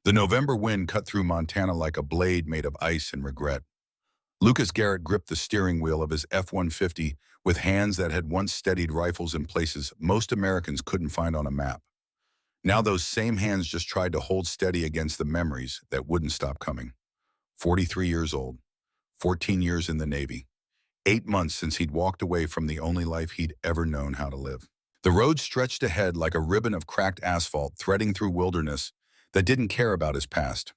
The November wind cut through Montana like a blade made of ice and regret. Lucas Garrett gripped the steering wheel of his F-150 with hands that had once steadied rifles in places most Americans couldn't find on a map. Now those same hands just tried to hold steady against the memories that wouldn't stop coming. 43 years old, 14 years in the Navy, 8 months since he'd walked away from the only life he'd ever known how to live. The road stretched ahead like a ribbon of cracked asphalt threading through wilderness that didn't care about his past.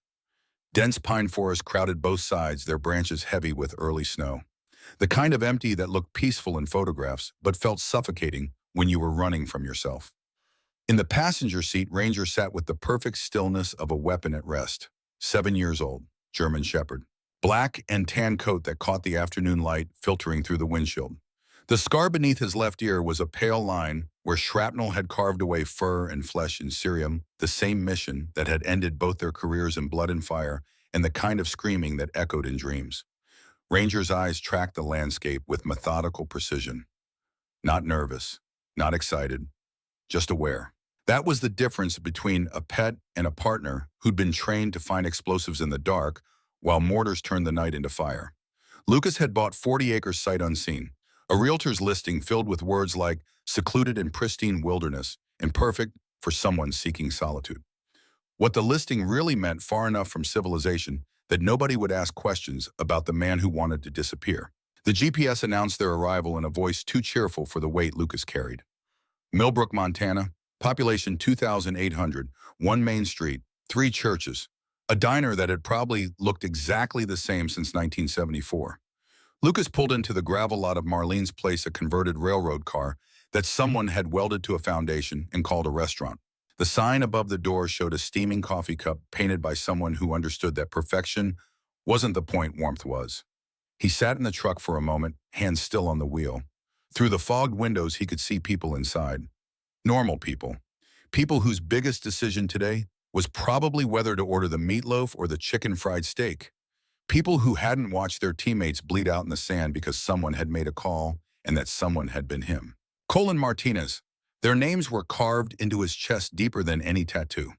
Dense pine forests crowded both sides, their branches heavy with early snow. The kind of empty that looked peaceful in photographs, but felt suffocating when you were running from yourself. In the passenger seat, Ranger sat with the perfect stillness of a weapon at rest. 7 years old, German Shepherd. Black and tan coat that caught the afternoon light filtering through the windshield. The scar beneath his left ear was a pale line where shrapnel had carved away fur and flesh in Syrium, the same mission that had ended both their careers in blood and fire, and the kind of screaming that echoed in dreams. Ranger's eyes tracked the landscape with methodical precision. Not nervous, not excited, just aware. That was the difference between a pet and a partner who'd been trained to find explosives in the dark while mortars turned the night into fire. Lucas had bought 40 acres sight unseen, a realtor's listing filled with words like secluded in pristine wilderness and perfect for someone seeking solitude. What the listing really meant far enough from civilization that nobody would ask questions about the man who wanted to disappear. The GPS announced their arrival in a voice too cheerful for the weight Lucas carried. Millbrook, Montana, population 2,800, one main street, 3 churches, a diner that had probably looked exactly the same since 1974. Lucas pulled into the gravel lot of Marlene's place, a converted railroad car that someone had welded to a foundation and called a restaurant. The sign above the door showed a steaming coffee cup painted by someone who understood that perfection wasn't the point, warmth was. He sat in the truck for a moment, hands still on the wheel. Through the fogged windows, he could see people inside. Normal people. People whose biggest decision today was probably whether to order the meatloaf or the chicken fried steak. People who hadn't watched their teammates bleed out in the sand because someone had made a call and that someone had been him. Colin Martinez. Their names were carved into his chest deeper than any tattoo.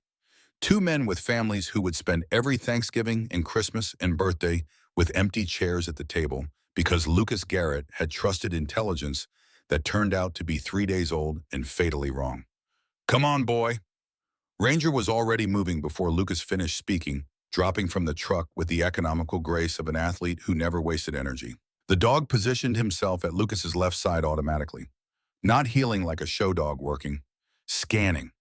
2 men with families who would spend every Thanksgiving and Christmas and birthday with empty chairs at the table because Lucas Garrett had trusted intelligence that turned out to be 3 days old and fatally wrong. "Come on, boy." Ranger was already moving before Lucas finished speaking, dropping from the truck with the economical grace of an athlete who never wasted energy. The dog positioned himself at Lucas's left side automatically, not heeling like a show dog working, scanning,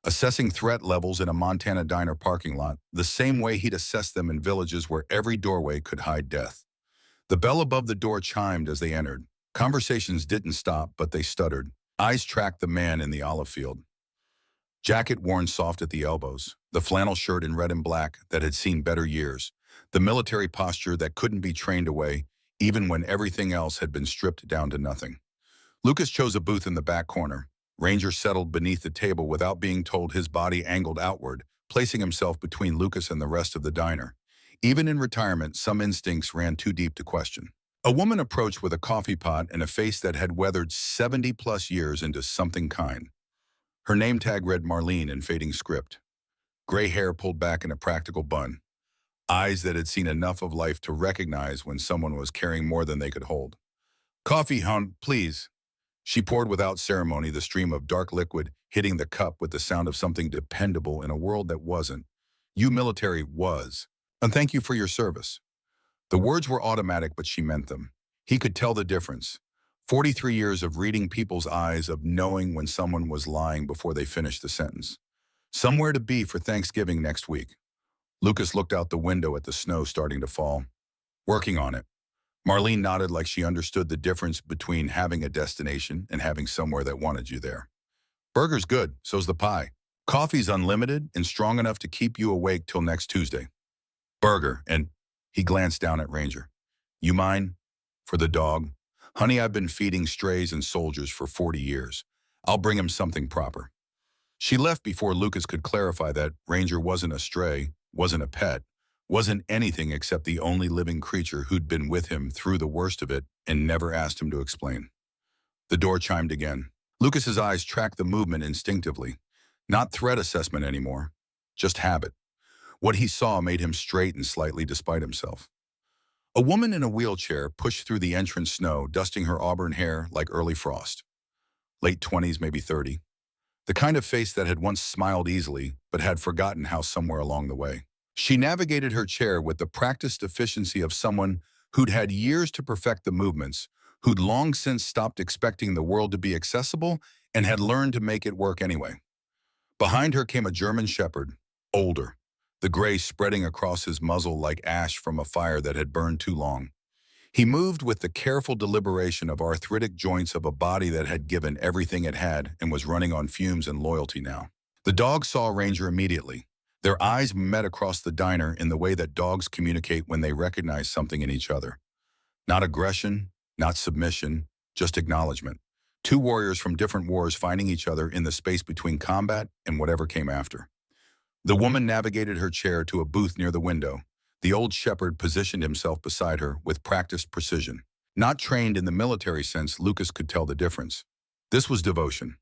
assessing threat levels in a Montana diner parking lot the same way he'd assess them in villages where every doorway could hide death. The bell above the door chimed as they entered. Conversations didn't stop, but they stuttered. Eyes tracked the man in the olive field. Jacket worn soft at the elbows, the flannel shirt in red and black that had seen better years, the military posture that couldn't be trained away, even when everything else had been stripped down to nothing. Lucas chose a booth in the back corner. Ranger settled beneath the table without being told, his body angled outward, placing himself between Lucas and the rest of the diner. Even in retirement, some instincts ran too deep to question. A woman approached with a coffee pot and a face that had weathered 70-plus years into something kind. Her name tag read Marlene in fading script. Gray hair pulled back in a practical bun. Eyes that had seen enough of life to recognize when someone was carrying more than they could hold. "Coffee, hon, please." She poured without ceremony, the stream of dark liquid hitting the cup with the sound of something dependable in a world that wasn't. "You military was. And thank you for your service." The words were automatic, but she meant them. He could tell the difference. 43 years of reading people's eyes, of knowing when someone was lying before they finished the sentence. Somewhere to be for Thanksgiving next week. Lucas looked out the window at the snow starting to fall. "Working on it." Marlene nodded like she understood the difference between having a destination and having somewhere that wanted you there. "Burger's good, so's the pie. Coffee's unlimited and strong enough to keep you awake till next Tuesday." "Burger," and he glanced down at Ranger. "You mind? For the dog? Honey, I've been feeding strays and soldiers for 40 years. I'll bring him something proper." She left before Lucas could clarify that Ranger wasn't a stray, wasn't a pet, wasn't anything except the only living creature who'd been with him through the worst of it and never asked him to explain. The door chimed again. Lucas's eyes tracked the movement instinctively. Not threat assessment anymore, just habit. What he saw made him straighten slightly despite himself. A woman in a wheelchair pushed through the entrance snow, dusting her auburn hair like early frost. Late 20s, maybe 30. The kind of face that had once smiled easily, but had forgotten how somewhere along the way. She navigated her chair with the practiced efficiency of someone who'd had years to perfect the movements, who'd long since stopped expecting the world to be accessible and had learned to make it work anyway. Behind her came a German shepherd, older, the gray spreading across his muzzle like ash from a fire that had burned too long. He moved with the careful deliberation of arthritic joints of a body that had given everything it had and was running on fumes and loyalty now. The dog saw Ranger immediately. Their eyes met across the diner in the way that dogs communicate when they recognize something in each other. Not aggression, not submission, just acknowledgement. Two warriors from different wars finding each other in the space between combat and whatever came after. The woman navigated her chair to a booth near the window. The old shepherd positioned himself beside her with practiced precision. Not trained in the military sense, Lucas could tell the difference. This was devotion.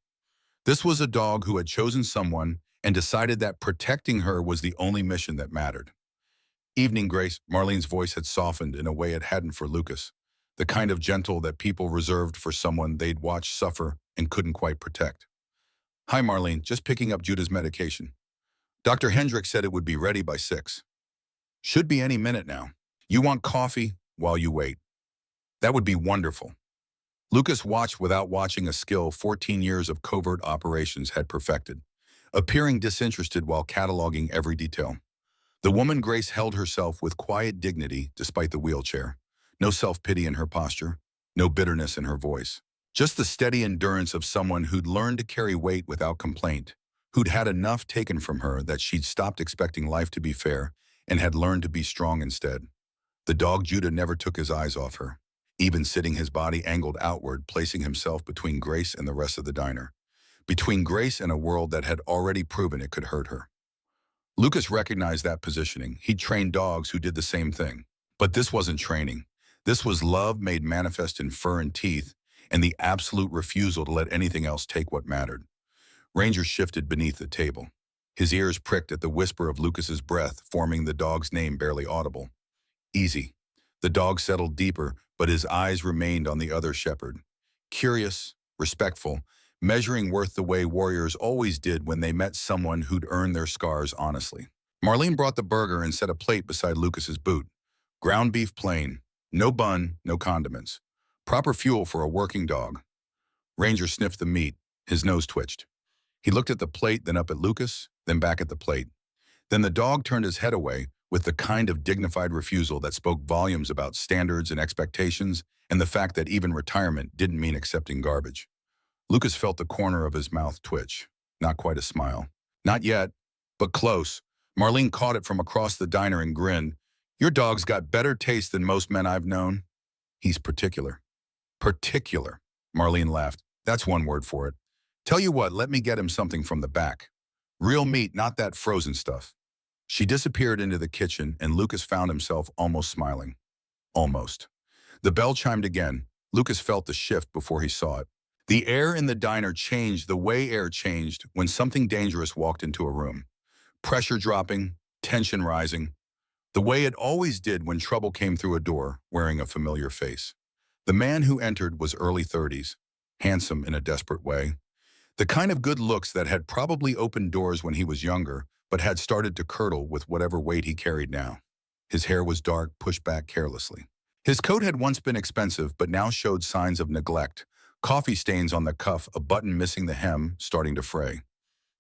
This was a dog who had chosen someone and decided that protecting her was the only mission that mattered. Evening, Grace. Marlene's voice had softened in a way it hadn't for Lucas. The kind of gentle that people reserved for someone they'd watched suffer and couldn't quite protect. Hi, Marlene. Just picking up Judah's medication. Dr. Hendrick said it would be ready by 6. Should be any minute now. You want coffee while you wait. That would be wonderful. Lucas watched without watching, a skill 14 years of covert operations had perfected, appearing disinterested while cataloging every detail. The woman Grace held herself with quiet dignity despite the wheelchair. No self-pity in her posture, no bitterness in her voice. Just the steady endurance of someone who'd learned to carry weight without complaint, who'd had enough taken from her that she'd stopped expecting life to be fair and had learned to be strong instead. The dog Judah never took his eyes off her, even sitting his body angled outward, placing himself between Grace and the rest of the diner. Between Grace and a world that had already proven it could hurt her. Lucas recognized that positioning. He'd trained dogs who did the same thing. But this wasn't training. This was love made manifest in fur and teeth, and the absolute refusal to let anything else take what mattered. Ranger shifted beneath the table. His ears pricked at the whisper of Lucas's breath, forming the dog's name barely audible. Easy. The dog settled deeper, but his eyes remained on the other shepherd. Curious, respectful, measuring worth the way warriors always did when they met someone who'd earned their scars honestly. Marlene brought the burger and set a plate beside Lucas's boot. Ground beef plain, no bun, no condiments. Proper fuel for a working dog. Ranger sniffed the meat. His nose twitched. He looked at the plate, then up at Lucas, then back at the plate. Then the dog turned his head away with the kind of dignified refusal that spoke volumes about standards and expectations and the fact that even retirement didn't mean accepting garbage. Lucas felt the corner of his mouth twitch. Not quite a smile. Not yet, but close. Marlene caught it from across the diner and grinned. Your dog's got better taste than most men I've known. He's particular. Particular, Marlene laughed. That's one word for it. Tell you what, let me get him something from the back. Real meat, not that frozen stuff. She disappeared into the kitchen, and Lucas found himself almost smiling. Almost. The bell chimed again. Lucas felt the shift before he saw it. The air in the diner changed the way air changed when something dangerous walked into a room. Pressure dropping, tension rising. The way it always did when trouble came through a door, wearing a familiar face. The man who entered was early 30s, handsome in a desperate way. The kind of good looks that had probably opened doors when he was younger, but had started to curdle with whatever weight he carried now. His hair was dark, pushed back carelessly. His coat had once been expensive, but now showed signs of neglect. Coffee stains on the cuff, a button missing the hem, starting to fray.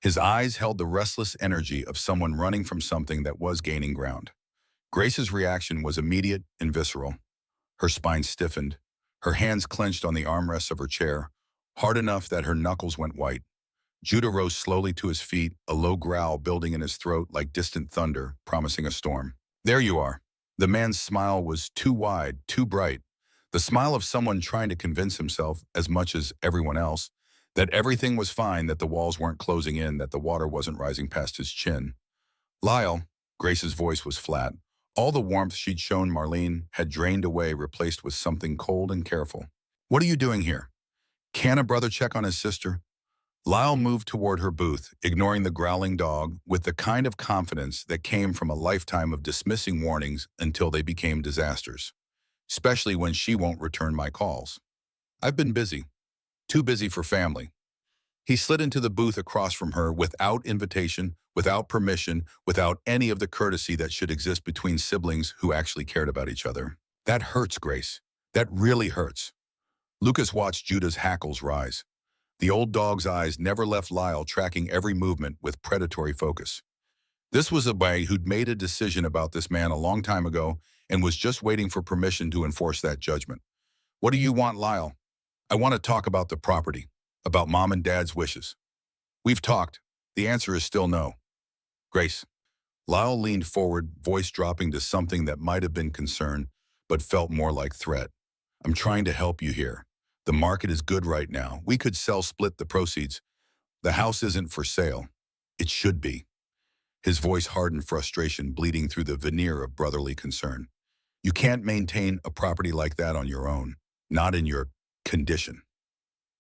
His eyes held the restless energy of someone running from something that was gaining ground. Grace's reaction was immediate and visceral. Her spine stiffened. Her hands clenched on the armrests of her chair, hard enough that her knuckles went white. Judah rose slowly to his feet, a low growl building in his throat like distant thunder, promising a storm. There you are. The man's smile was too wide, too bright. The smile of someone trying to convince himself, as much as everyone else, that everything was fine, that the walls weren't closing in, that the water wasn't rising past his chin. Lyle, Grace's voice was flat. All the warmth she'd shown Marlene had drained away, replaced with something cold and careful. What are you doing here? Can a brother check on his sister? Lyle moved toward her booth, ignoring the growling dog with the kind of confidence that came from a lifetime of dismissing warnings until they became disasters, especially when she won't return my calls. I've been busy, too busy for family. He slid into the booth across from her without invitation, without permission, without any of the courtesy that should exist between siblings who actually cared about each other. That hurts, Grace. That really hurts. Lucas watched Judah's hackles rise. The old dog's eyes never left Lyle, tracking every movement with predatory focus. This was a boy who'd made a decision about this man a long time ago and was just waiting for permission to enforce that judgment. What do you want, Lyle? I want to talk about the property, about Mom and Dad's wishes. We've talked. The answer is still no. Grace. Lyle leaned forward, voice dropping to something that might have been concern, but felt more like threat. I'm trying to help you here. The market is good right now. We could split the proceeds. The house isn't for sale. It should be. His voice hardened, frustration bleeding through the veneer of brotherly concern. You can't maintain a property like that on your own, not in your condition.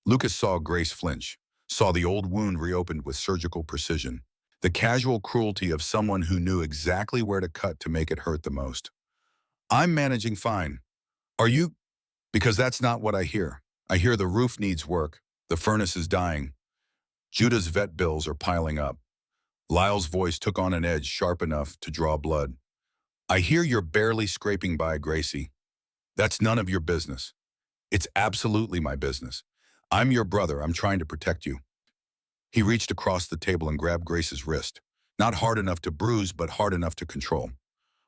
Lucas saw Grace flinch, saw the old wound reopened with surgical precision, the casual cruelty of someone who knew exactly where to cut to make it hurt the most. I'm managing fine. Are you? Because that's not what I hear. I hear the roof needs work, the furnace is dying. Judah's vet bills are piling up. Lyle's voice took on an edge sharp enough to draw blood. I hear you're barely scraping by, Gracie. That's none of your business. It's absolutely my business. I'm your brother. I'm trying to protect you. He reached across the table and grabbed Grace's wrist. Not hard enough to bruise, but hard enough to control.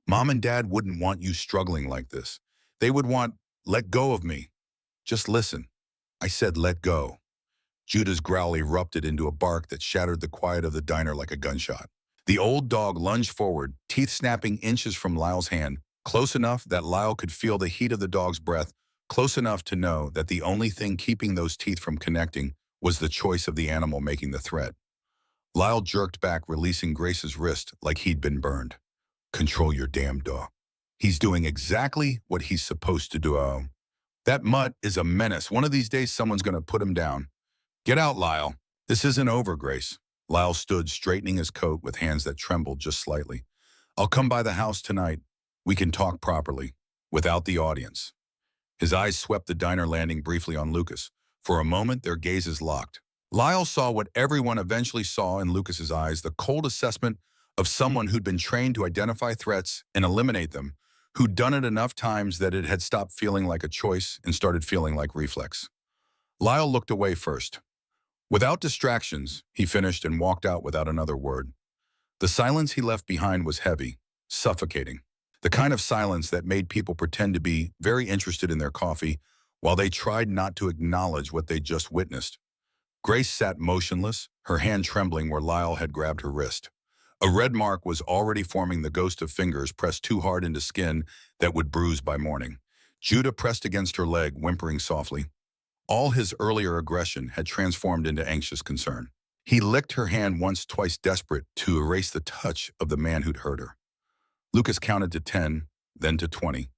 Mom and Dad wouldn't want you struggling like this. They would want, let go of me. Just listen. I said let go. Judah's growl erupted into a bark that shattered the quiet of the diner like a gunshot. The old dog lunged forward, teeth snapping inches from Lyle's hand, close enough that Lyle could feel the heat of the dog's breath, close enough to know that the only thing keeping those teeth from connecting was the choice of the animal making the threat. Lyle jerked back, releasing Grace's wrist like he'd been burned. Control your damn dog. He's doing exactly what he's supposed to do. That mutt is a menace. One of these days, someone's going to put him down. Get out, Lyle. This isn't over, Grace. Lyle stood, straightening his coat with hands that trembled just slightly. I'll come by the house tonight. We can talk properly, without the audience. His eyes swept the diner, landing briefly on Lucas. For a moment, their gazes locked. Lyle saw what everyone eventually saw in Lucas's eyes, the cold assessment of someone who'd been trained to identify threats and eliminate them, who'd done it enough times that it had stopped feeling like a choice and started feeling like reflex. Lyle looked away first. Without distractions, he finished and walked out without another word. The silence he left behind was heavy, suffocating. The kind of silence that made people pretend to be very interested in their coffee while they tried not to acknowledge what they'd just witnessed. Grace sat motionless, her hand trembling where Lyle had grabbed her wrist. A red mark was already forming, the ghost of fingers pressed too hard into skin that would bruise by morning. Judah pressed against her leg, whimpering softly. All his earlier aggression had transformed into anxious concern. He licked her hand once, twice, desperate to erase the touch of the man who'd hurt her. Lucas counted to 10, then to 20,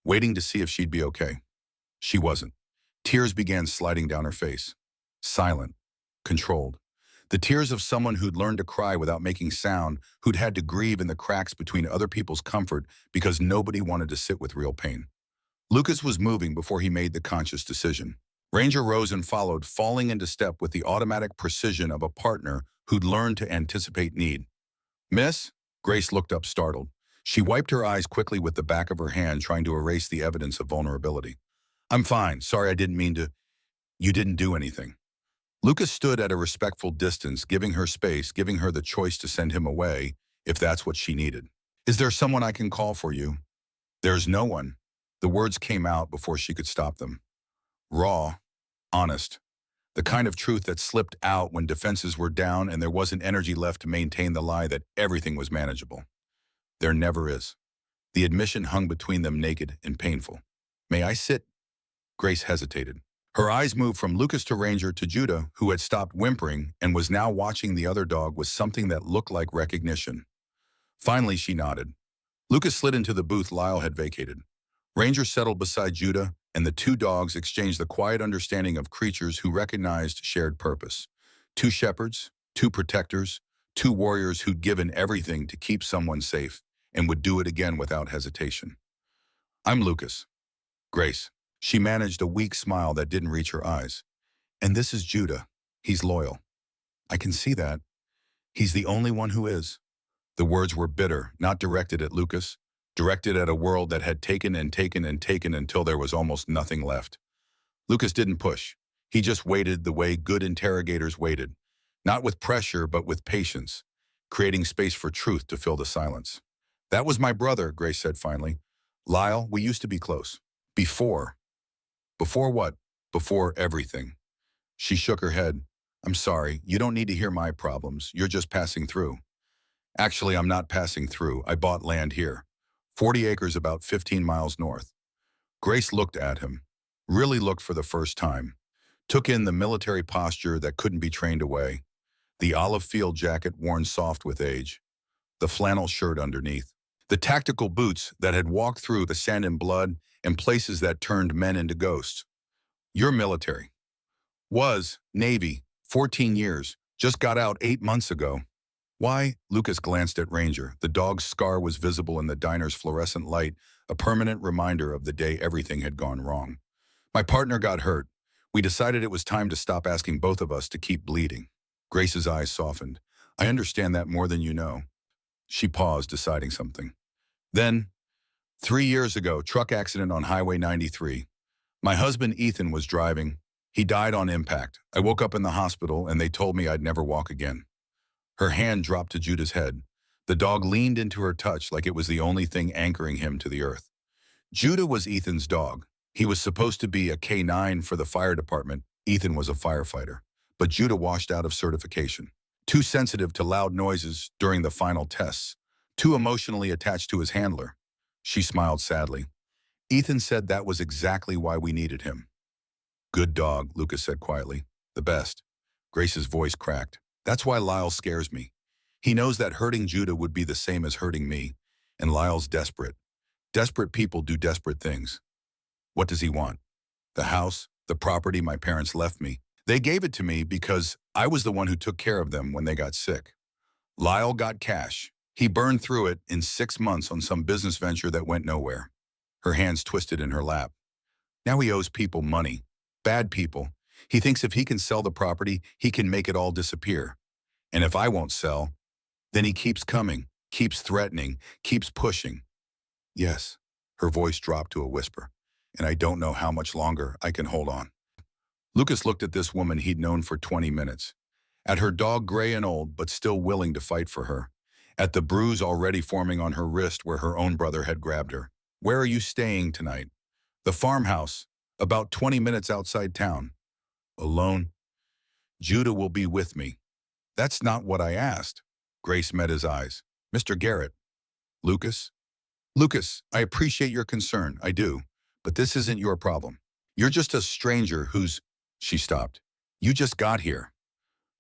waiting to see if she'd be okay. She wasn't. Tears began sliding down her face. Silent, controlled. The tears of someone who'd learned to cry without making sound, who'd had to grieve in the cracks between other people's comfort because nobody wanted to sit with real pain. Lucas was moving before he made the conscious decision. Ranger rose and followed, falling into step with the automatic precision of a partner who'd learned to anticipate need. Miss? Grace looked up, startled. She wiped her eyes quickly with the back of her hand, trying to erase the evidence of vulnerability. I'm fine. Sorry, I didn't mean to. You didn't do anything. Lucas stood at a respectful distance, giving her space, giving her the choice to send him away if that's what she needed. Is there someone I can call for you? There's no one. The words came out before she could stop them. Raw, honest, the kind of truth that slipped out when defenses were down and there wasn't energy left to maintain the lie that everything was manageable. There never is. The admission hung between them, naked and painful. May I sit? Grace hesitated. Her eyes moved from Lucas to Ranger to Judah, who had stopped whimpering and was now watching the other dog with something that looked like recognition. Finally, she nodded. Lucas slid into the booth Lyle had vacated. Ranger settled beside Judah, and the two dogs exchanged the quiet understanding of creatures who recognized shared purpose. Two shepherds, two protectors, two warriors who'd given everything to keep someone safe and would do it again without hesitation. I'm Lucas. Grace. She managed a weak smile that didn't reach her eyes. And this is Judah. He's loyal. I can see that. He's the only one who is. The words were bitter, not directed at Lucas, directed at a world that had taken and taken and taken until there was almost nothing left. Lucas didn't push. He just waited the way good interrogators waited, not with pressure but with patience, creating space for truth to fill the silence. That was my brother, Grace said finally. Lyle, we used to be close. Before. Before what? Before everything. She shook her head. I'm sorry, you don't need to hear my problems. You're just passing through. Actually, I'm not passing through. I bought land here. 40 acres about 15 miles north. Grace looked at him, really looked for the first time, took in the military posture that couldn't be trained away, the olive field jacket worn soft with age, the flannel shirt underneath, the tactical boots that had walked through the sand and blood and places that turned men into ghosts. You're military. Was, Navy, 14 years, just got out 8 months ago. Why? Lucas glanced at Ranger. The dog's scar was visible in the diner's fluorescent light, a permanent reminder of the day everything had gone wrong. My partner got hurt. We decided it was time to stop asking both of us to keep bleeding. Grace's eyes softened. I understand that more than you know. She paused, deciding something. Then, 3 years ago, truck accident on Highway 93. My husband Ethan was driving. He died on impact. I woke up in the hospital and they told me I'd never walk again. Her hand dropped to Judah's head. The dog leaned into her touch like it was the only thing anchoring him to the earth. Judah was Ethan's dog. He was supposed to be a K9 for the fire department. Ethan was a firefighter. But Judah washed out of certification. Too sensitive to loud noises during the final tests. Too emotionally attached to his handler. She smiled sadly. Ethan said that was exactly why we needed him. Good dog, Lucas said quietly. The best. Grace's voice cracked. That's why Lyle scares me. He knows that hurting Judah would be the same as hurting me, and Lyle's desperate. Desperate people do desperate things. What does he want? The house, the property my parents left me. They gave it to me because I was the one who took care of them when they got sick. Lyle got cash. He burned through it in 6 months on some business venture that went nowhere. Her hands twisted in her lap. Now he owes people money. Bad people. He thinks if he can sell the property, he can make it all disappear. And if I won't sell, then he keeps coming, keeps threatening, keeps pushing. Yes, her voice dropped to a whisper, and I don't know how much longer I can hold on. Lucas looked at this woman he'd known for 20 minutes, at her dog gray and old but still willing to fight for her, at the bruise already forming on her wrist where her own brother had grabbed her. Where are you staying tonight? The farmhouse, about 20 minutes outside town. Alone? Judah will be with me. That's not what I asked. Grace met his eyes. Mr. Garrett. Lucas? Lucas, I appreciate your concern, I do, but this isn't your problem. You're just a stranger who's... She stopped. You just got here.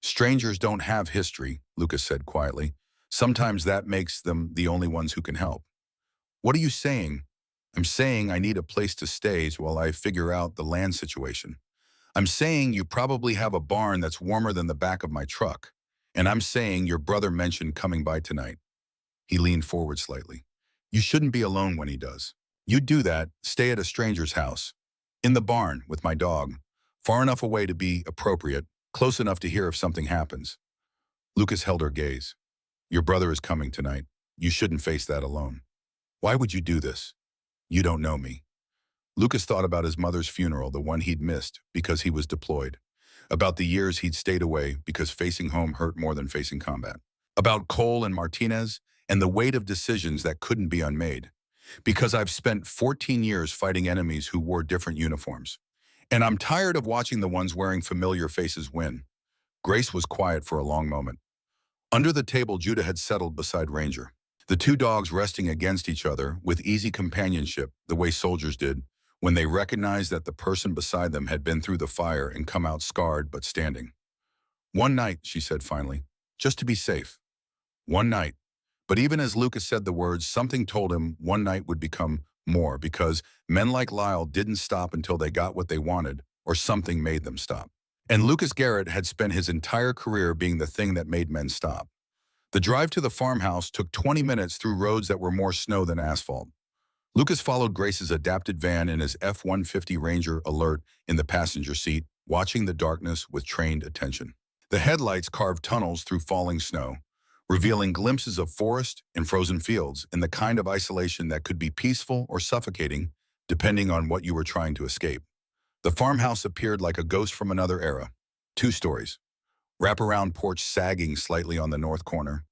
Strangers don't have history, Lucas said quietly. Sometimes that makes them the only ones who can help. What are you saying? I'm saying I need a place to stay while I figure out the land situation. I'm saying you probably have a barn that's warmer than the back of my truck. And I'm saying your brother mentioned coming by tonight. He leaned forward slightly. You shouldn't be alone when he does. You do that, stay at a stranger's house. In the barn with my dog. Far enough away to be appropriate, close enough to hear if something happens. Lucas held her gaze. Your brother is coming tonight. You shouldn't face that alone. Why would you do this? You don't know me. Lucas thought about his mother's funeral, the one he'd missed because he was deployed. About the years he'd stayed away because facing home hurt more than facing combat. About Cole and Martinez and the weight of decisions that couldn't be unmade. Because I've spent 14 years fighting enemies who wore different uniforms. And I'm tired of watching the ones wearing familiar faces win. Grace was quiet for a long moment. Under the table, Judah had settled beside Ranger. The two dogs resting against each other with easy companionship, the way soldiers did, when they recognized that the person beside them had been through the fire and come out scarred but standing. One night, she said finally, just to be safe. One night. But even as Lucas said the words, something told him one night would become more because men like Lyle didn't stop until they got what they wanted or something made them stop. And Lucas Garrett had spent his entire career being the thing that made men stop. The drive to the farmhouse took 20 minutes through roads that were more snow than asphalt. Lucas followed Grace's adapted van in his F-150 Ranger Alert in the passenger seat, watching the darkness with trained attention. The headlights carved tunnels through falling snow, revealing glimpses of forest and frozen fields in the kind of isolation that could be peaceful or suffocating, depending on what you were trying to escape. The farmhouse appeared like a ghost from another era. 2 stories. Wraparound porch sagging slightly on the north corner.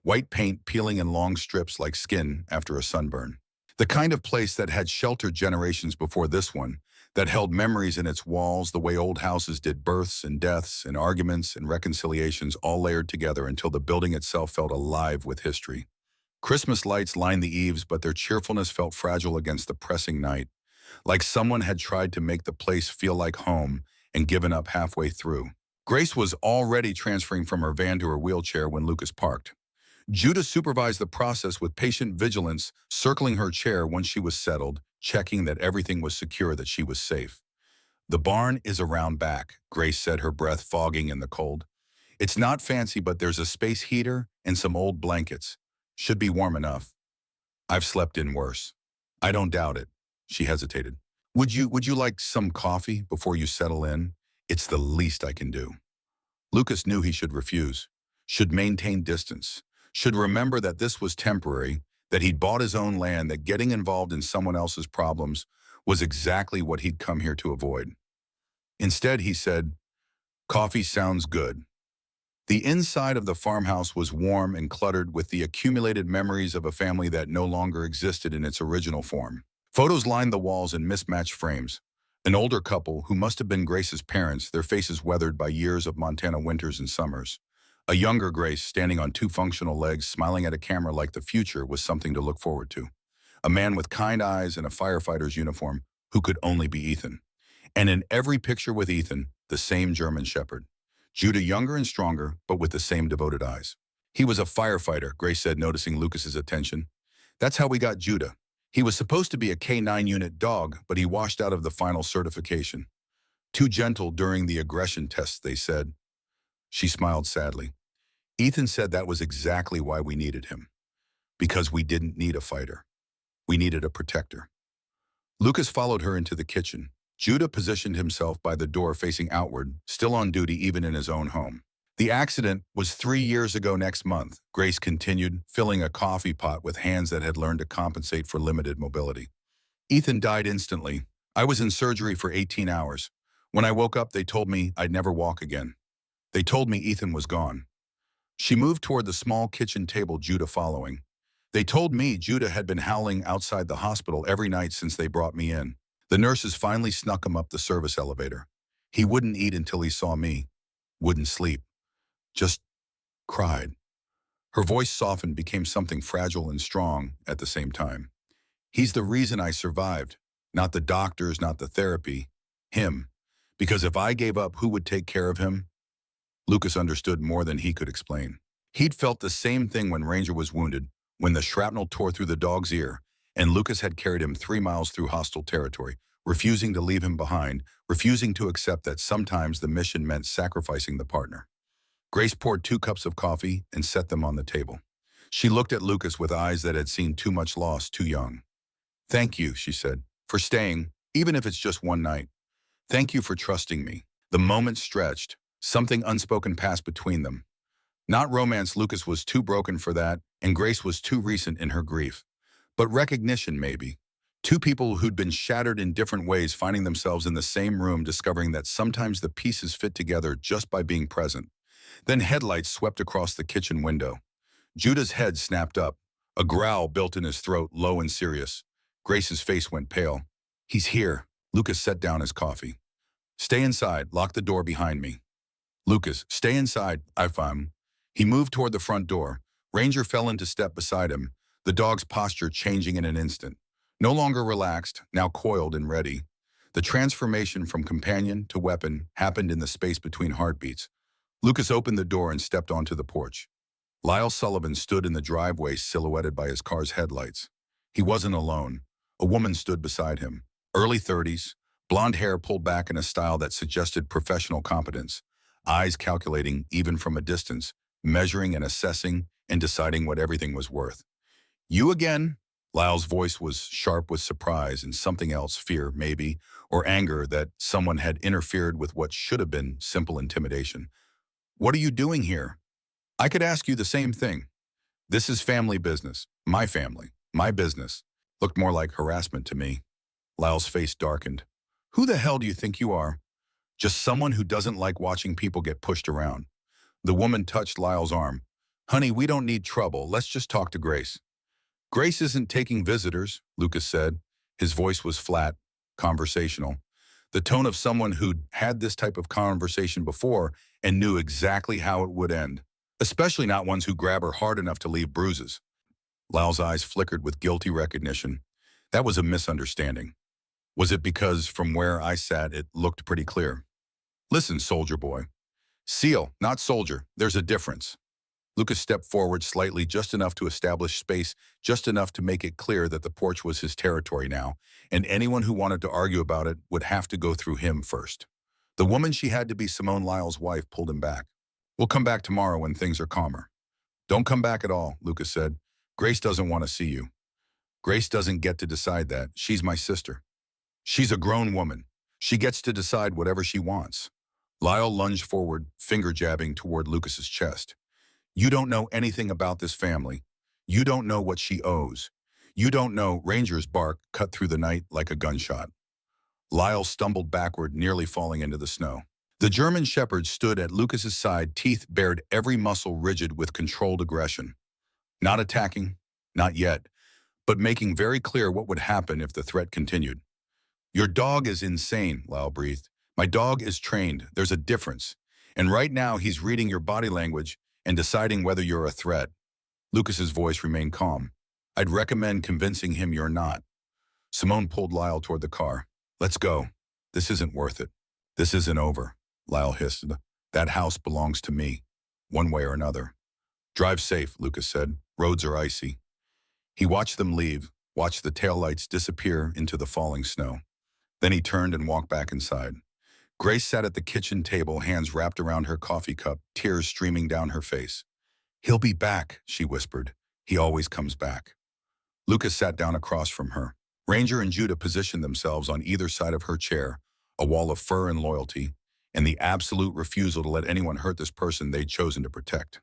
White paint peeling in long strips like skin after a sunburn. The kind of place that had sheltered generations before this one, that held memories in its walls the way old houses did, births and deaths and arguments and reconciliations all layered together until the building itself felt alive with history. Christmas lights lined the eaves, but their cheerfulness felt fragile against the pressing night, like someone had tried to make the place feel like home and given up halfway through. Grace was already transferring from her van to her wheelchair when Lucas parked. Judah supervised the process with patient vigilance, circling her chair once she was settled, checking that everything was secure, that she was safe. "The barn is around back," Grace said, her breath fogging in the cold. "It's not fancy, but there's a space heater and some old blankets. Should be warm enough. I've slept in worse." "I don't doubt it." She hesitated. Would you like some coffee before you settle in? It's the least I can do." Lucas knew he should refuse, should maintain distance, should remember that this was temporary, that he'd bought his own land, that getting involved in someone else's problems was exactly what he'd come here to avoid. Instead, he said, "Coffee sounds good." The inside of the farmhouse was warm and cluttered with the accumulated memories of a family that no longer existed in its original form. Photos lined the walls in mismatched frames. An older couple who must have been Grace's parents, their faces weathered by years of Montana winters and summers. A younger Grace standing on 2 functional legs, smiling at a camera like the future was something to look forward to. A man with kind eyes and a firefighter's uniform who could only be Ethan. And in every picture with Ethan, the same German shepherd. Judah younger and stronger, but with the same devoted eyes. "He was a firefighter," Grace said, noticing Lucas's attention. "That's how we got Judah. He was supposed to be a K9 unit dog, but he washed out of the final certification. Too gentle during the aggression tests, they said." She smiled sadly. "Ethan said that was exactly why we needed him. Because we didn't need a fighter. We needed a protector." Lucas followed her into the kitchen. Judah positioned himself by the door facing outward, still on duty even in his own home. "The accident was 3 years ago next month," Grace continued, filling a coffee pot with hands that had learned to compensate for limited mobility. "Ethan died instantly. I was in surgery for 18 hours. When I woke up, they told me I'd never walk again. They told me Ethan was gone." She moved toward the small kitchen table, Judah following. "They told me Judah had been howling outside the hospital every night since they brought me in. The nurses finally snuck him up the service elevator. He wouldn't eat until he saw me. Wouldn't sleep. Just cried." Her voice softened, became something fragile and strong at the same time. "He's the reason I survived. Not the doctors, not the therapy. Him. Because if I gave up, who would take care of him?" Lucas understood more than he could explain. He'd felt the same thing when Ranger was wounded, when the shrapnel tore through the dog's ear, and Lucas had carried him 3 miles through hostile territory, refusing to leave him behind, refusing to accept that sometimes the mission meant sacrificing the partner. Grace poured 2 cups of coffee and set them on the table. She looked at Lucas with eyes that had seen too much loss too young. "Thank you," she said, "for staying, even if it's just one night. Thank you for trusting me." The moment stretched. Something unspoken passed between them. Not romance, Lucas was too broken for that, and Grace was too recent in her grief. But recognition, maybe. 2 people who'd been shattered in different ways, finding themselves in the same room, discovering that sometimes the pieces fit together just by being present. Then headlights swept across the kitchen window. Judah's head snapped up. A growl built in his throat, low and serious. Grace's face went pale. "He's here." Lucas set down his coffee. "Stay inside. Lock the door behind me." "Lucas, stay inside. I'm." He moved toward the front door. Ranger fell into step beside him, the dog's posture changing in an instant. No longer relaxed, now coiled and ready. The transformation from companion to weapon happened in the space between heartbeats. Lucas opened the door and stepped onto the porch. Lyle Sullivan stood in the driveway, silhouetted by his car's headlights. He wasn't alone. A woman stood beside him. Early 30s, Blonde hair pulled back in a style that suggested professional competence, eyes calculating even from a distance, measuring and assessing and deciding what everything was worth. You again? Lyle's voice was sharp with surprise and something else, fear maybe, or anger that someone had interfered with what should have been simple intimidation. What are you doing here? I could ask you the same thing. This is family business. My family. My business. Looked more like harassment to me. Lyle's face darkened. Who the hell do you think you are? Just someone who doesn't like watching people get pushed around. The woman touched Lyle's arm. Honey, we don't need trouble. Let's just talk to Grace. Grace isn't taking visitors, Lucas said. His voice was flat, conversational. The tone of someone who'd had this type of conversation before and knew exactly how it would end. Especially not ones who grab her hard enough to leave bruises. Lyle's eyes flickered with guilty recognition. That was a misunderstanding. Was it because from where I sat it looked pretty clear? Listen, soldier boy. SEAL, not soldier. There's a difference. Lucas stepped forward slightly, just enough to establish space, just enough to make it clear that the porch was his territory now, and anyone who wanted to argue about it would have to go through him first. The woman she had to be Simone Lyle's wife pulled him back. We'll come back tomorrow when things are calmer. Don't come back at all, Lucas said. Grace doesn't want to see you. Grace doesn't get to decide that. She's my sister. She's a grown woman. She gets to decide whatever she wants. Lyle lunged forward, finger jabbing toward Lucas's chest. You don't know anything about this family. You don't know what she owes. You don't know. Ranger's bark cut through the night like a gunshot. Lyle stumbled backward, nearly falling into the snow. The German shepherd stood at Lucas's side, teeth bared, every muscle rigid with controlled aggression. Not attacking, not yet, but making very clear what would happen if the threat continued. Your dog is insane, Lyle breathed. My dog is trained. There's a difference. And right now he's reading your body language and deciding whether you're a threat. Lucas's voice remained calm. I'd recommend convincing him you're not. Simone pulled Lyle toward the car. Let's go. This isn't worth it. This isn't over, Lyle hissed. That house belongs to me, one way or another. Drive safe, Lucas said. Roads are icy. He watched them leave, watched the taillights disappear into the falling snow. Then he turned and walked back inside. Grace sat at the kitchen table, hands wrapped around her coffee cup, tears streaming down her face. He'll be back, she whispered. He always comes back. Lucas sat down across from her. Ranger and Judah positioned themselves on either side of her chair, a wall of fur and loyalty, and the absolute refusal to let anyone hurt this person they'd chosen to protect.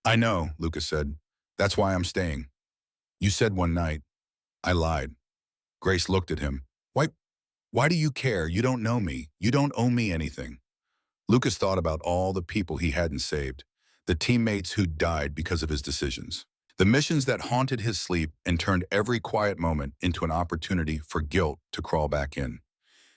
I know, Lucas said. That's why I'm staying. You said one night. I lied. Grace looked at him. Why do you care? You don't know me. You don't owe me anything. Lucas thought about all the people he hadn't saved, the teammates who'd died because of his decisions, the missions that haunted his sleep and turned every quiet moment into an opportunity for guilt to crawl back in.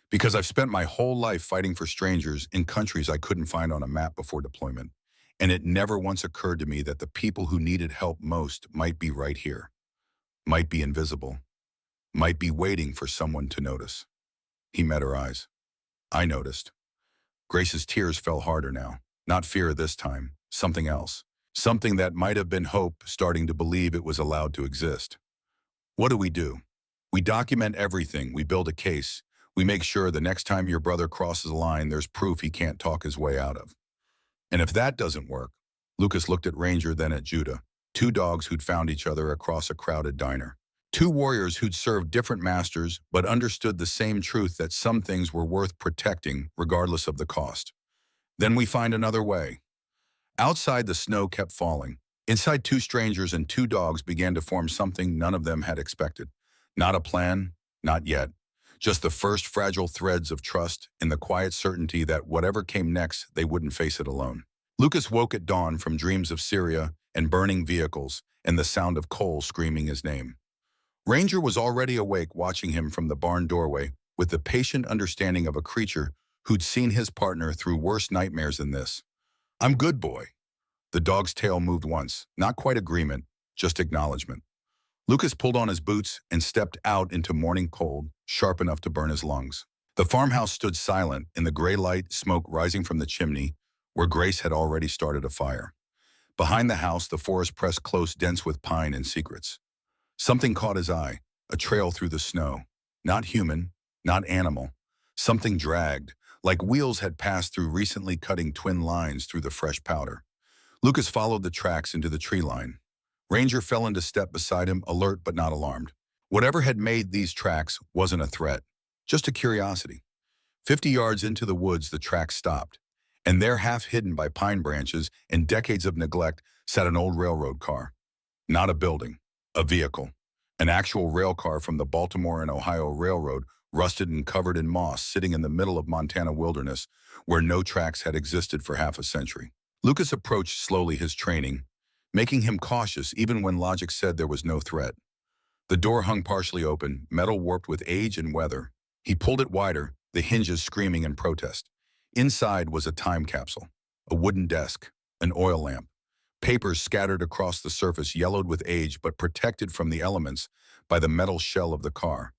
Because I've spent my whole life fighting for strangers in countries I couldn't find on a map before deployment, and it never once occurred to me that the people who needed help most might be right here, might be invisible, might be waiting for someone to notice. He met her eyes. I noticed. Grace's tears fell harder now. Not fear this time. Something else. Something that might have been hope starting to believe it was allowed to exist. What do? We document everything. We build a case. We make sure the next time your brother crosses a line, there's proof he can't talk his way out of. And if that doesn't work, Lucas looked at Ranger, then at Judah, two dogs who'd found each other across a crowded diner. Two warriors who'd served different masters but understood the same truth that some things were worth protecting regardless of the cost. Then we find another way. Outside, the snow kept falling. Inside, two strangers and two dogs began to form something none of them had expected. Not a plan, not yet. Just the first fragile threads of trust and the quiet certainty that whatever came next, they wouldn't face it alone. Lucas woke at dawn from dreams of Syria and burning vehicles and the sound of Cole screaming his name. Ranger was already awake, watching him from the barn doorway with the patient understanding of a creature who'd seen his partner through worse nightmares than this. I'm good, boy. The dog's tail moved once, not quite agreement, just acknowledgement. Lucas pulled on his boots and stepped out into morning cold, sharp enough to burn his lungs. The farmhouse stood silent in the gray light, smoke rising from the chimney, where Grace had already started a fire. Behind the house, the forest pressed close, dense with pine and secrets. Something caught his eye, a trail through the snow. Not human, not animal, Something dragged, like wheels had passed through recently cutting twin lines through the fresh powder. Lucas followed the tracks into the tree line. Ranger fell into step beside him, alert but not alarmed. Whatever had made these tracks wasn't a threat, just a curiosity. 50 yards into the woods, the tracks stopped, and there, half hidden by pine branches and decades of neglect, sat an old railroad car. Not a building, a vehicle. An actual rail car from the Baltimore and Ohio Railroad, rusted and covered in moss, sitting in the middle of Montana wilderness, where no tracks had existed for half a century. Lucas approached slowly, his training, making him cautious even when logic said there was no threat. The door hung partially open, metal warped with age and weather. He pulled it wider, the hinges screaming in protest. Inside was a time capsule, a wooden desk, an oil lamp. Papers scattered across the surface, yellowed with age but protected from the elements by the metal shell of the car.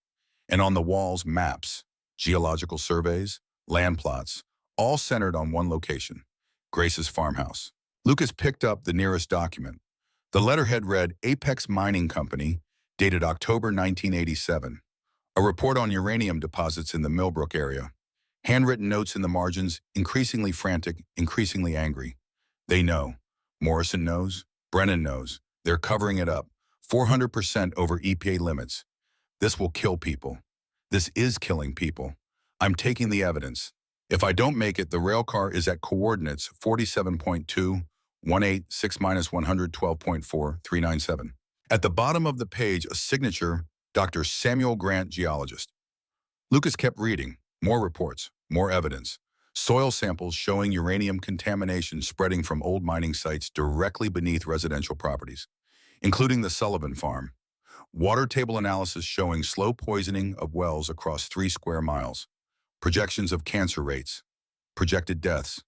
And on the walls, maps, geological surveys, land plots, all centered on one location, Grace's farmhouse. Lucas picked up the nearest document. The letterhead read, Apex Mining Company, dated October 1987. A report on uranium deposits in the Millbrook area. Handwritten notes in the margins, increasingly frantic, increasingly angry. They know. Morrison knows. Brennan knows. They're covering it up. 400% over EPA limits. This will kill people. This is killing people. I'm taking the evidence. If I don't make it, the rail car is at coordinates 47.2, 186 minus 112.4, 397. At the bottom of the page, a signature, Dr. Samuel Grant, geologist. Lucas kept reading. More reports, more evidence. Soil samples showing uranium contamination spreading from old mining sites directly beneath residential properties, including the Sullivan Farm. Water table analysis showing slow poisoning of wells across 3 square miles. Projections of cancer rates, projected deaths,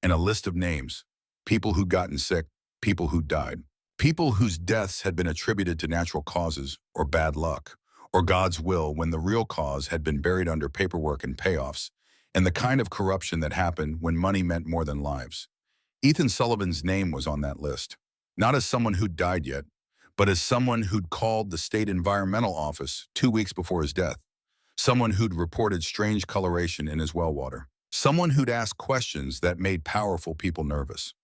and a list of names. People who'd gotten sick, people who'd died. People whose deaths had been attributed to natural causes, or bad luck, or God's will, when the real cause had been buried under paperwork and payoffs, and the kind of corruption that happened when money meant more than lives. Ethan Sullivan's name was on that list, not as someone who'd died yet, but as someone who'd called the state environmental office 2 weeks before his death, someone who'd reported strange coloration in his well water, someone who'd asked questions that made powerful people nervous.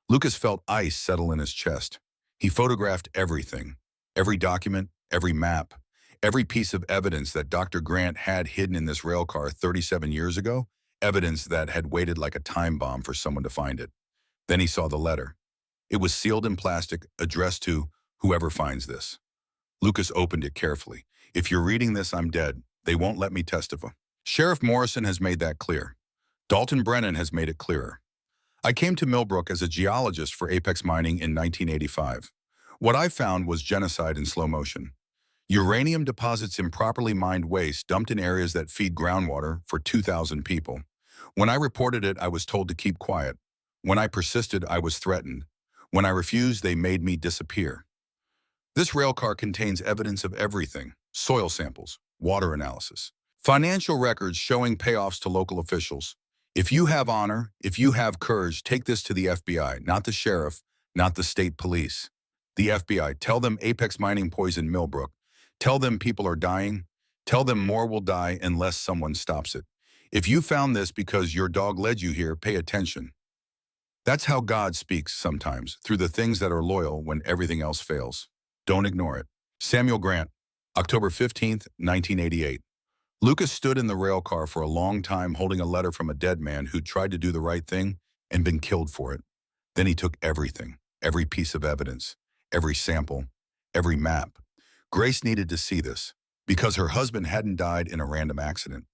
Lucas felt ice settle in his chest. He photographed everything, every document, every map, every piece of evidence that Dr. Grant had hidden in this rail car 37 years ago, evidence that had waited like a time bomb for someone to find it. Then he saw the letter. It was sealed in plastic, addressed to whoever finds this. Lucas opened it carefully. If you're reading this, I'm dead. They won't let me testify. Sheriff Morrison has made that clear. Dalton Brennan has made it clearer. I came to Millbrook as a geologist for Apex Mining in 1985. What I found was genocide in slow motion. Uranium deposits improperly mined waste dumped in areas that feed groundwater for 2,000 people. When I reported it, I was told to keep quiet. When I persisted, I was threatened. When I refused, they made me disappear. This railcar contains evidence of everything: soil samples, water analysis, financial records showing payoffs to local officials. If you have honor, if you have courage, take this to the FBI, not the sheriff, not the state police. The FBI, tell them Apex Mining poisoned Millbrook. Tell them people are dying. Tell them more will die unless someone stops it. If you found this because your dog led you here, pay attention. That's how God speaks sometimes, through the things that are loyal when everything else fails. Don't ignore it. Samuel Grant, October 15th, 1988. Lucas stood in the rail car for a long time holding a letter from a dead man who'd tried to do the right thing and been killed for it. Then he took everything, every piece of evidence, every sample, every map. Grace needed to see this because her husband hadn't died in a random accident.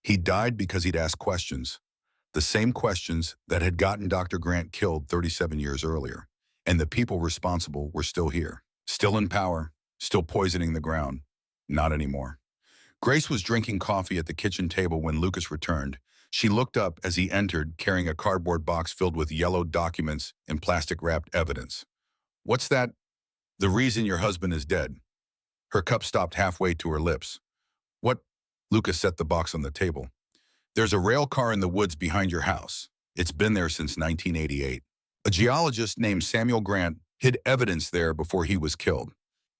He died because he'd asked questions, the same questions that had gotten Dr. Grant killed 37 years earlier. And the people responsible were still here, still in power, still poisoning the ground. Not anymore. Grace was drinking coffee at the kitchen table when Lucas returned. She looked up as he entered, carrying a cardboard box filled with yellow documents and plastic-wrapped evidence. What's that? The reason your husband is dead. Her cup stopped halfway to her lips. What? Lucas set the box on the table. There's a rail car in the woods behind your house. It's been there since 1988. A geologist named Samuel Grant hid evidence there before he was killed.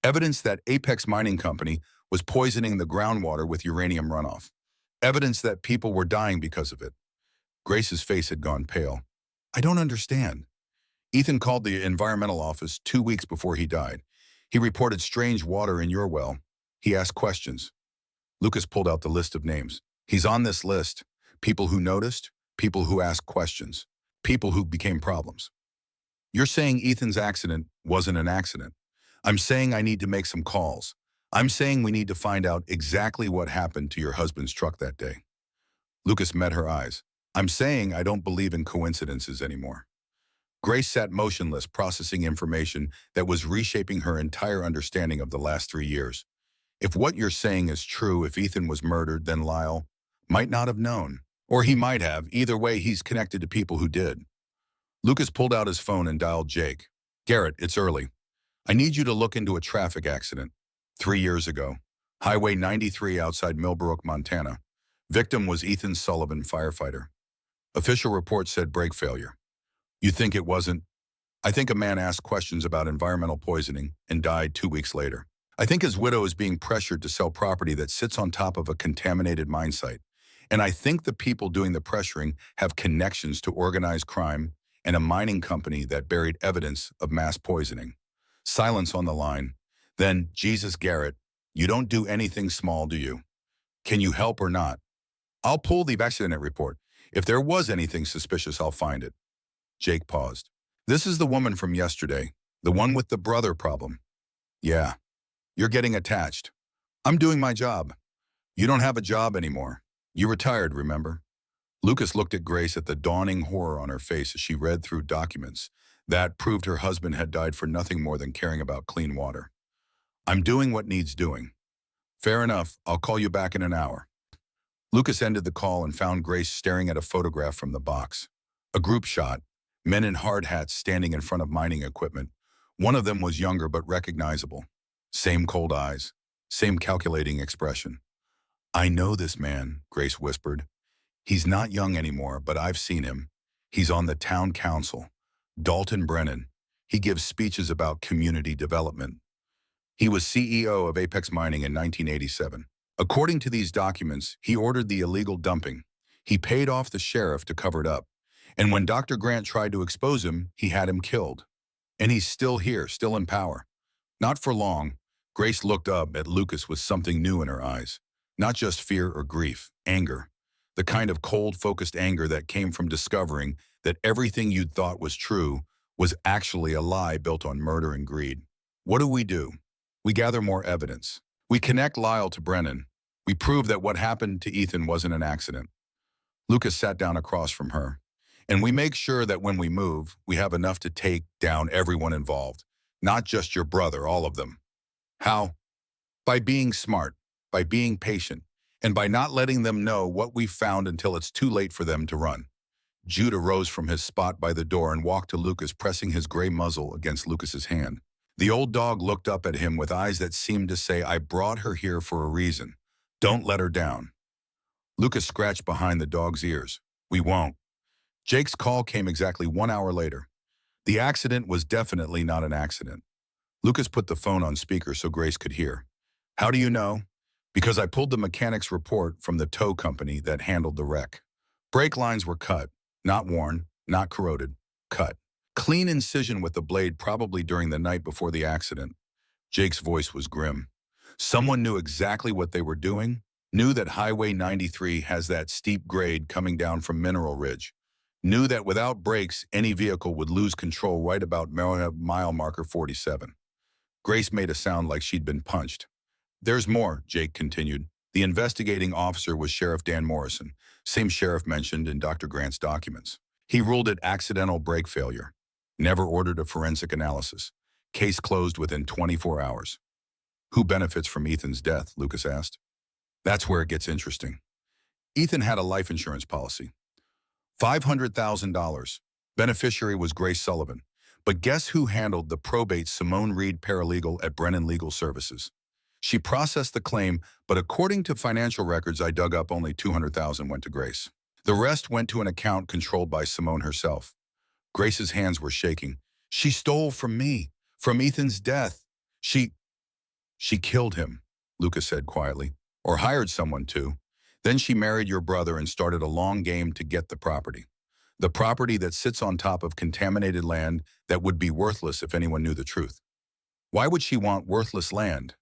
Evidence that Apex Mining Company was poisoning the groundwater with uranium runoff. Evidence that people were dying because of it. Grace's face had gone pale. I don't understand. Ethan called the environmental office 2 weeks before he died. He reported strange water in your well. He asked questions. Lucas pulled out the list of names. He's on this list. People who noticed, people who asked questions, people who became problems. You're saying Ethan's accident wasn't an accident. I'm saying I need to make some calls. I'm saying we need to find out exactly what happened to your husband's truck that day. Lucas met her eyes. I'm saying I don't believe in coincidences anymore. Grace sat motionless, processing information that was reshaping her entire understanding of the last 3 years. If what you're saying is true, if Ethan was murdered, then Lyle might not have known. Or he might have. Either way, he's connected to people who did. Lucas pulled out his phone and dialed Jake. Garrett, it's early. I need you to look into a traffic accident. 3 years ago. Highway 93 outside Millbrook, Montana. Victim was Ethan Sullivan, firefighter. Official report said brake failure. You think it wasn't? I think a man asked questions about environmental poisoning and died 2 weeks later. I think his widow is being pressured to sell property that sits on top of a contaminated mine site. And I think the people doing the pressuring have connections to organized crime and a mining company that buried evidence of mass poisoning. Silence on the line. Then, Jesus Garrett, you don't do anything small, do you? Can you help or not? I'll pull the accident report. If there was anything suspicious, I'll find it. Jake paused. This is the woman from yesterday, the one with the brother problem. Yeah, you're getting attached. I'm doing my job. You don't have a job anymore. You retired, remember? Lucas looked at Grace at the dawning horror on her face as she read through documents that proved her husband had died for nothing more than caring about clean water. I'm doing what needs doing. Fair enough, I'll call you back in an hour. Lucas ended the call and found Grace staring at a photograph from the box. A group shot, men in hard hats standing in front of mining equipment. One of them was younger but recognizable. Same cold eyes, same calculating expression. I know this man, Grace whispered. He's not young anymore, but I've seen him. He's on the town council. Dalton Brennan. He gives speeches about community development. He was CEO of Apex Mining in 1987. According to these documents, he ordered the illegal dumping. He paid off the sheriff to cover it up. And when Dr. Grant tried to expose him, he had him killed. And he's still here, still in power. Not for long. Grace looked up at Lucas with something new in her eyes. Not just fear or grief, anger. The kind of cold, focused anger that came from discovering that everything you'd thought was true was actually a lie built on murder and greed. What do? We gather more evidence. We connect Lyle to Brennan. We prove that what happened to Ethan wasn't an accident. Lucas sat down across from her. And we make sure that when we move, we have enough to take down everyone involved. Not just your brother, all of them. How? By being smart, by being patient, and by not letting them know what we found until it's too late for them to run. Judah rose from his spot by the door and walked to Lucas, pressing his gray muzzle against Lucas's hand. The old dog looked up at him with eyes that seemed to say, I brought her here for a reason. Don't let her down. Lucas scratched behind the dog's ears. We won't. Jake's call came exactly 1 hour later. The accident was definitely not an accident. Lucas put the phone on speaker so Grace could hear. How do you know? Because I pulled the mechanic's report from the tow company that handled the wreck. Brake lines were cut, not worn, not corroded, cut. Clean incision with the blade probably during the night before the accident. Jake's voice was grim. Someone knew exactly what they were doing, knew that Highway 93 has that steep grade coming down from Mineral Ridge, knew that without brakes, any vehicle would lose control right about mile marker 47. Grace made a sound like she'd been punched. There's more, Jake continued. The investigating officer was Sheriff Dan Morrison, same sheriff mentioned in Dr. Grant's documents. He ruled it accidental brake failure. Never ordered a forensic analysis. Case closed within 24 hours. Who benefits from Ethan's death? Lucas asked. That's where it gets interesting. Ethan had a life insurance policy. $500,000. Beneficiary was Grace Sullivan. But guess who handled the probate? Simone Reed, paralegal at Brennan Legal Services. She processed the claim, but according to financial records I dug up, only $200,000 went to Grace. The rest went to an account controlled by Simone herself. Grace's hands were shaking. She stole from me, from Ethan's death. She killed him, Lucas said quietly, or hired someone to. Then she married your brother and started a long game to get the property. The property that sits on top of contaminated land that would be worthless if anyone knew the truth. Why would she want worthless land?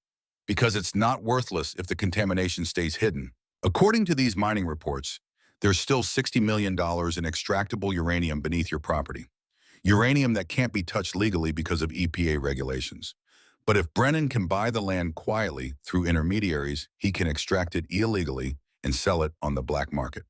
Because it's not worthless if the contamination stays hidden. According to these mining reports, there's still $60 million in extractable uranium beneath your property. Uranium that can't be touched legally because of EPA regulations. But if Brennan can buy the land quietly through intermediaries, he can extract it illegally and sell it on the black market.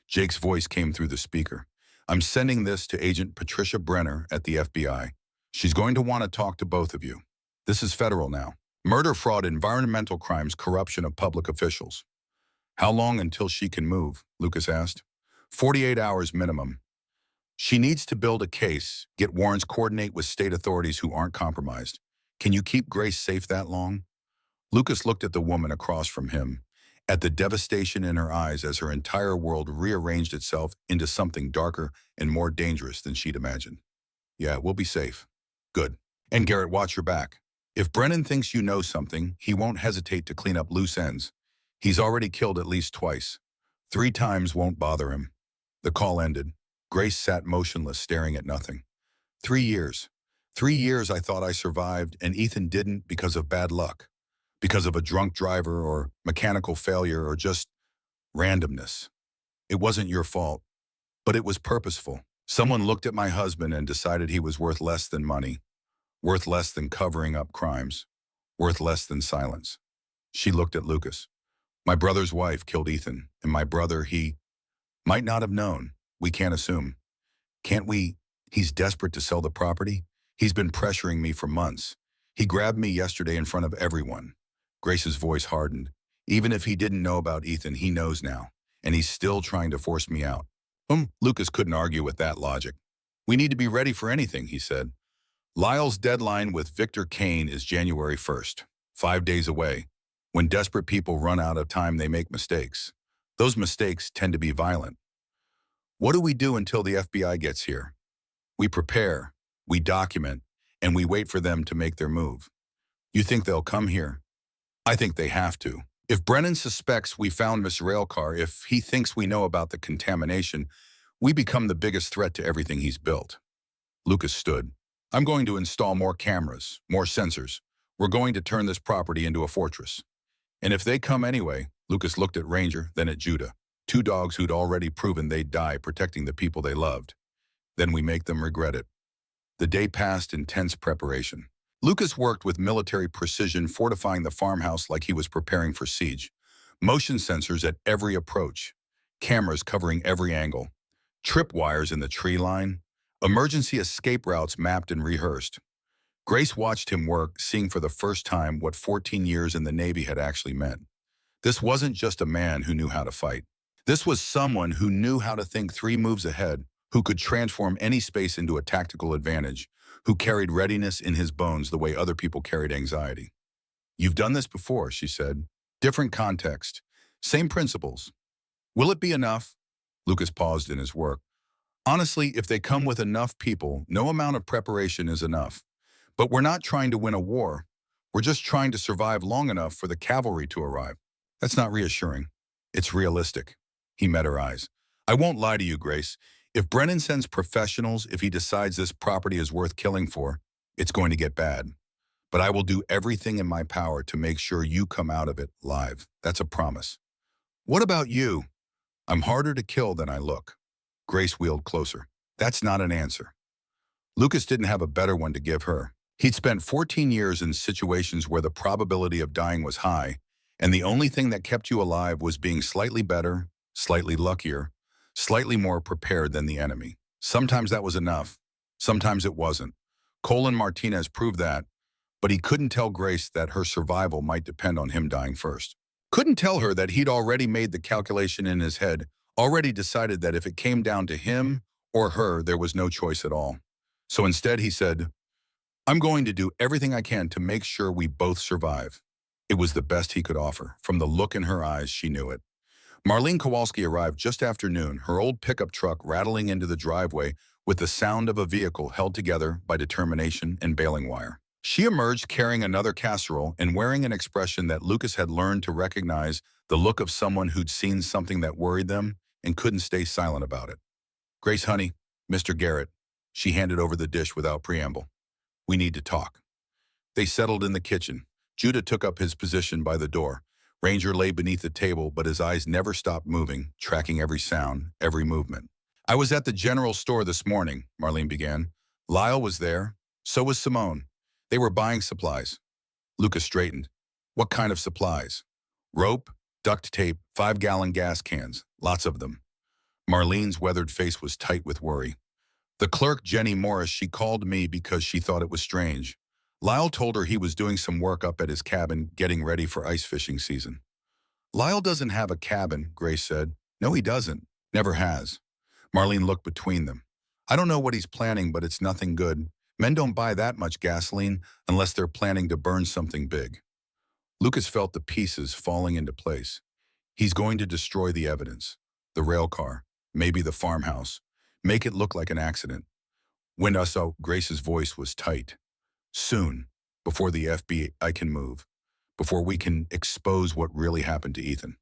Jake's voice came through the speaker. I'm sending this to Agent Patricia Brenner at the FBI. She's going to want to talk to both of you. This is federal now. Murder, fraud, environmental crimes, corruption of public officials. How long until she can move? Lucas asked. 48 hours minimum. She needs to build a case, get warrants, coordinate with state authorities who aren't compromised. Can you keep Grace safe that long? Lucas looked at the woman across from him, at the devastation in her eyes as her entire world rearranged itself into something darker and more dangerous than she'd imagined. Yeah, we'll be safe. Good. And Garrett, watch your back. If Brennan thinks you know something, he won't hesitate to clean up loose ends. He's already killed at least twice. 3 times won't bother him. The call ended. Grace sat motionless, staring at nothing. 3 years. 3 years I thought I survived, and Ethan didn't because of bad luck. Because of a drunk driver or mechanical failure or just randomness. It wasn't your fault, but it was purposeful. Someone looked at my husband and decided he was worth less than money, worth less than covering up crimes, worth less than silence. She looked at Lucas. My brother's wife killed Ethan, and my brother, he might not have known. We can't assume. Can't we? He's desperate to sell the property. He's been pressuring me for months. He grabbed me yesterday in front of everyone. Grace's voice hardened. Even if he didn't know about Ethan, he knows now, and he's still trying to force me out. Lucas couldn't argue with that logic. We need to be ready for anything, he said. Lyle's deadline with Victor Kane is January 1st, 5 days away. When desperate people run out of time, they make mistakes. Those mistakes tend to be violent. What do we do until the FBI gets here? We prepare, we document, and we wait for them to make their move. You think they'll come here? I think they have to. If Brennan suspects we found Miss Railcar, if he thinks we know about the contamination, we become the biggest threat to everything he's built. Lucas stood. I'm going to install more cameras, more sensors. We're going to turn this property into a fortress. And if they come anyway, Lucas looked at Ranger, then at Judah, 2 dogs who'd already proven they'd die protecting the people they loved. Then we make them regret it. The day passed in tense preparation. Lucas worked with military precision, fortifying the farmhouse like he was preparing for siege. Motion sensors at every approach, cameras covering every angle, tripwires in the tree line, emergency escape routes mapped and rehearsed. Grace watched him work, seeing for the first time what 14 years in the Navy had actually meant. This wasn't just a man who knew how to fight. This was someone who knew how to think 3 moves ahead, who could transform any space into a tactical advantage, who carried readiness in his bones the way other people carried anxiety. You've done this before, she said. Different context, same principles. Will it be enough? Lucas paused in his work. Honestly, if they come with enough people, no amount of preparation is enough. But we're not trying to win a war. We're just trying to survive long enough for the cavalry to arrive. That's not reassuring. It's realistic. He met her eyes. I won't lie to you, Grace. If Brennan sends professionals, if he decides this property is worth killing for, it's going to get bad. But I will do everything in my power to make sure you come out of it live. That's a promise. What about you? I'm harder to kill than I look. Grace wheeled closer. That's not an answer. Lucas didn't have a better one to give her. He'd spent 14 years in situations where the probability of dying was high, and the only thing that kept you alive was being slightly better, slightly luckier, slightly more prepared than the enemy. Sometimes that was enough. Sometimes it wasn't. Colin Martinez proved that, but he couldn't tell Grace that her survival might depend on him dying first. Couldn't tell her that he'd already made the calculation in his head, already decided that if it came down to him or her, there was no choice at all. So instead he said, I'm going to do everything I can to make sure we both survive. It was the best he could offer. From the look in her eyes, she knew it. Marlene Kowalski arrived just after noon, her old pickup truck rattling into the driveway with the sound of a vehicle held together by determination and baling wire. She emerged carrying another casserole and wearing an expression that Lucas had learned to recognize, the look of someone who'd seen something that worried them and couldn't stay silent about it. Grace, honey, Mr. Garrett. She handed over the dish without preamble. We need to talk. They settled in the kitchen. Judah took up his position by the door. Ranger lay beneath the table, but his eyes never stopped moving, tracking every sound, every movement. I was at the general store this morning, Marlene began. Lyle was there. So was Simone. They were buying supplies. Lucas straightened. What kind of supplies? Rope, duct tape, 5-gallon gas cans, lots of them. Marlene's weathered face was tight with worry. The clerk, Jenny Morris, she called me because she thought it was strange. Lyle told her he was doing some work up at his cabin, getting ready for ice fishing season. Lyle doesn't have a cabin, Grace said. No, he doesn't. Never has. Marlene looked between them. I don't know what he's planning, but it's nothing good. Men don't buy that much gasoline unless they're planning to burn something big. Lucas felt the pieces falling into place. He's going to destroy the evidence. The rail car, maybe the farmhouse. Make it look like an accident. When us out, Grace's voice was tight. Soon, before the FBI can move, before we can expose what really happened to Ethan.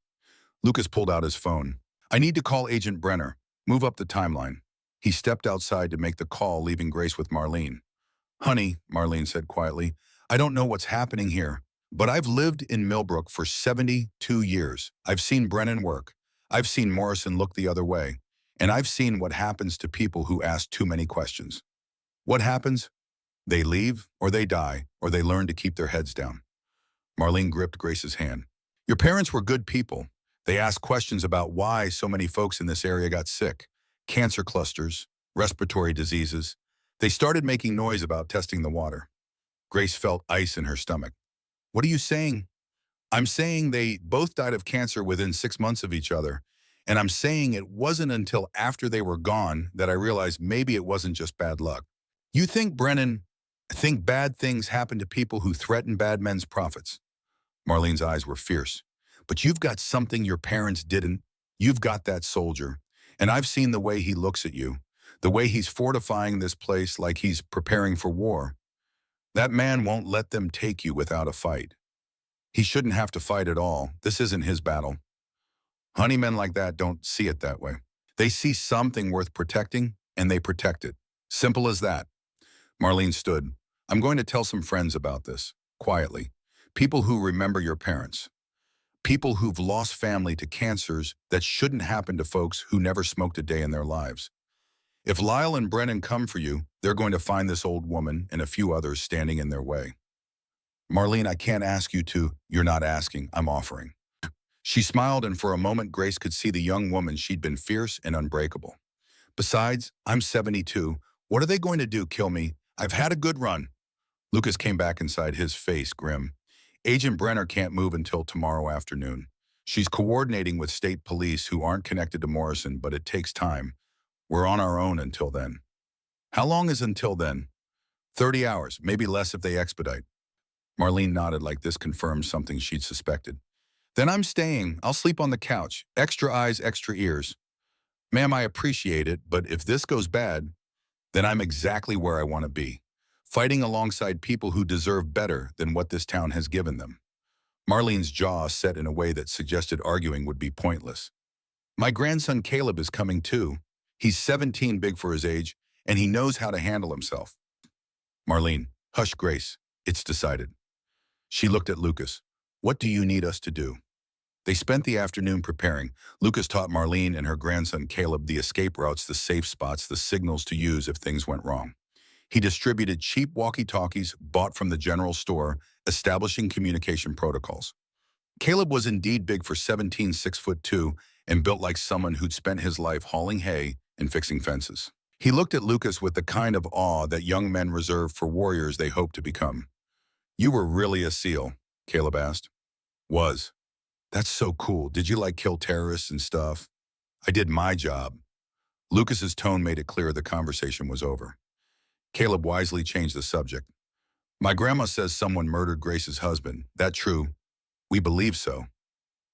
Lucas pulled out his phone. I need to call Agent Brenner. Move up the timeline. He stepped outside to make the call, leaving Grace with Marlene. Honey, Marlene said quietly, I don't know what's happening here, but I've lived in Millbrook for 72 years. I've seen Brennan work. I've seen Morrison look the other way. And I've seen what happens to people who ask too many questions. What happens? They leave, or they die, or they learn to keep their heads down. Marlene gripped Grace's hand. Your parents were good people. They asked questions about why so many folks in this area got sick. Cancer clusters, respiratory diseases. They started making noise about testing the water. Grace felt ice in her stomach. What are you saying? I'm saying they both died of cancer within 6 months of each other. And I'm saying it wasn't until after they were gone that I realized maybe it wasn't just bad luck. You think, Brennan, bad things happen to people who threaten bad men's profits. Marlene's eyes were fierce. But you've got something your parents didn't. You've got that soldier. And I've seen the way he looks at you, the way he's fortifying this place like he's preparing for war. That man won't let them take you without a fight. He shouldn't have to fight at all. This isn't his battle. Honey, men like that don't see it that way. They see something worth protecting, and they protect it. Simple as that. Marlene stood. I'm going to tell some friends about this, quietly. People who remember your parents. People who've lost family to cancers that shouldn't happen to folks who never smoked a day in their lives. If Lyle and Brennan come for you, they're going to find this old woman and a few others standing in their way. Marlene, I can't ask you to. You're not asking. I'm offering. She smiled, and for a moment Grace could see the young woman she'd been fierce and unbreakable. Besides, I'm 72. What are they going to do, kill me? I've had a good run. Lucas came back inside, his face grim. Agent Brenner can't move until tomorrow afternoon. She's coordinating with state police who aren't connected to Morrison, but it takes time. We're on our own until then. How long is until then? 30 hours, maybe less if they expedite. Marlene nodded like this confirmed something she'd suspected. Then I'm staying. I'll sleep on the couch. Extra eyes, extra ears. Ma'am, I appreciate it, but if this goes bad, then I'm exactly where I want to be, fighting alongside people who deserve better than what this town has given them. Marlene's jaw set in a way that suggested arguing would be pointless. My grandson Caleb is coming too. He's 17, big for his age, and he knows how to handle himself. Marlene, hush, Grace. It's decided. She looked at Lucas. What do you need us to do? They spent the afternoon preparing. Lucas taught Marlene and her grandson Caleb the escape routes, the safe spots, the signals to use if things went wrong. He distributed cheap walkie-talkies bought from the general store, establishing communication protocols. Caleb was indeed big for 17, 6'2", and built like someone who'd spent his life hauling hay and fixing fences. He looked at Lucas with the kind of awe that young men reserve for warriors they hope to become. You were really a SEAL, Caleb asked. Was. That's so cool. Did you kill terrorists and stuff? I did my job. Lucas's tone made it clear the conversation was over. Caleb wisely changed the subject. My grandma says someone murdered Grace's husband. That true? We believe so.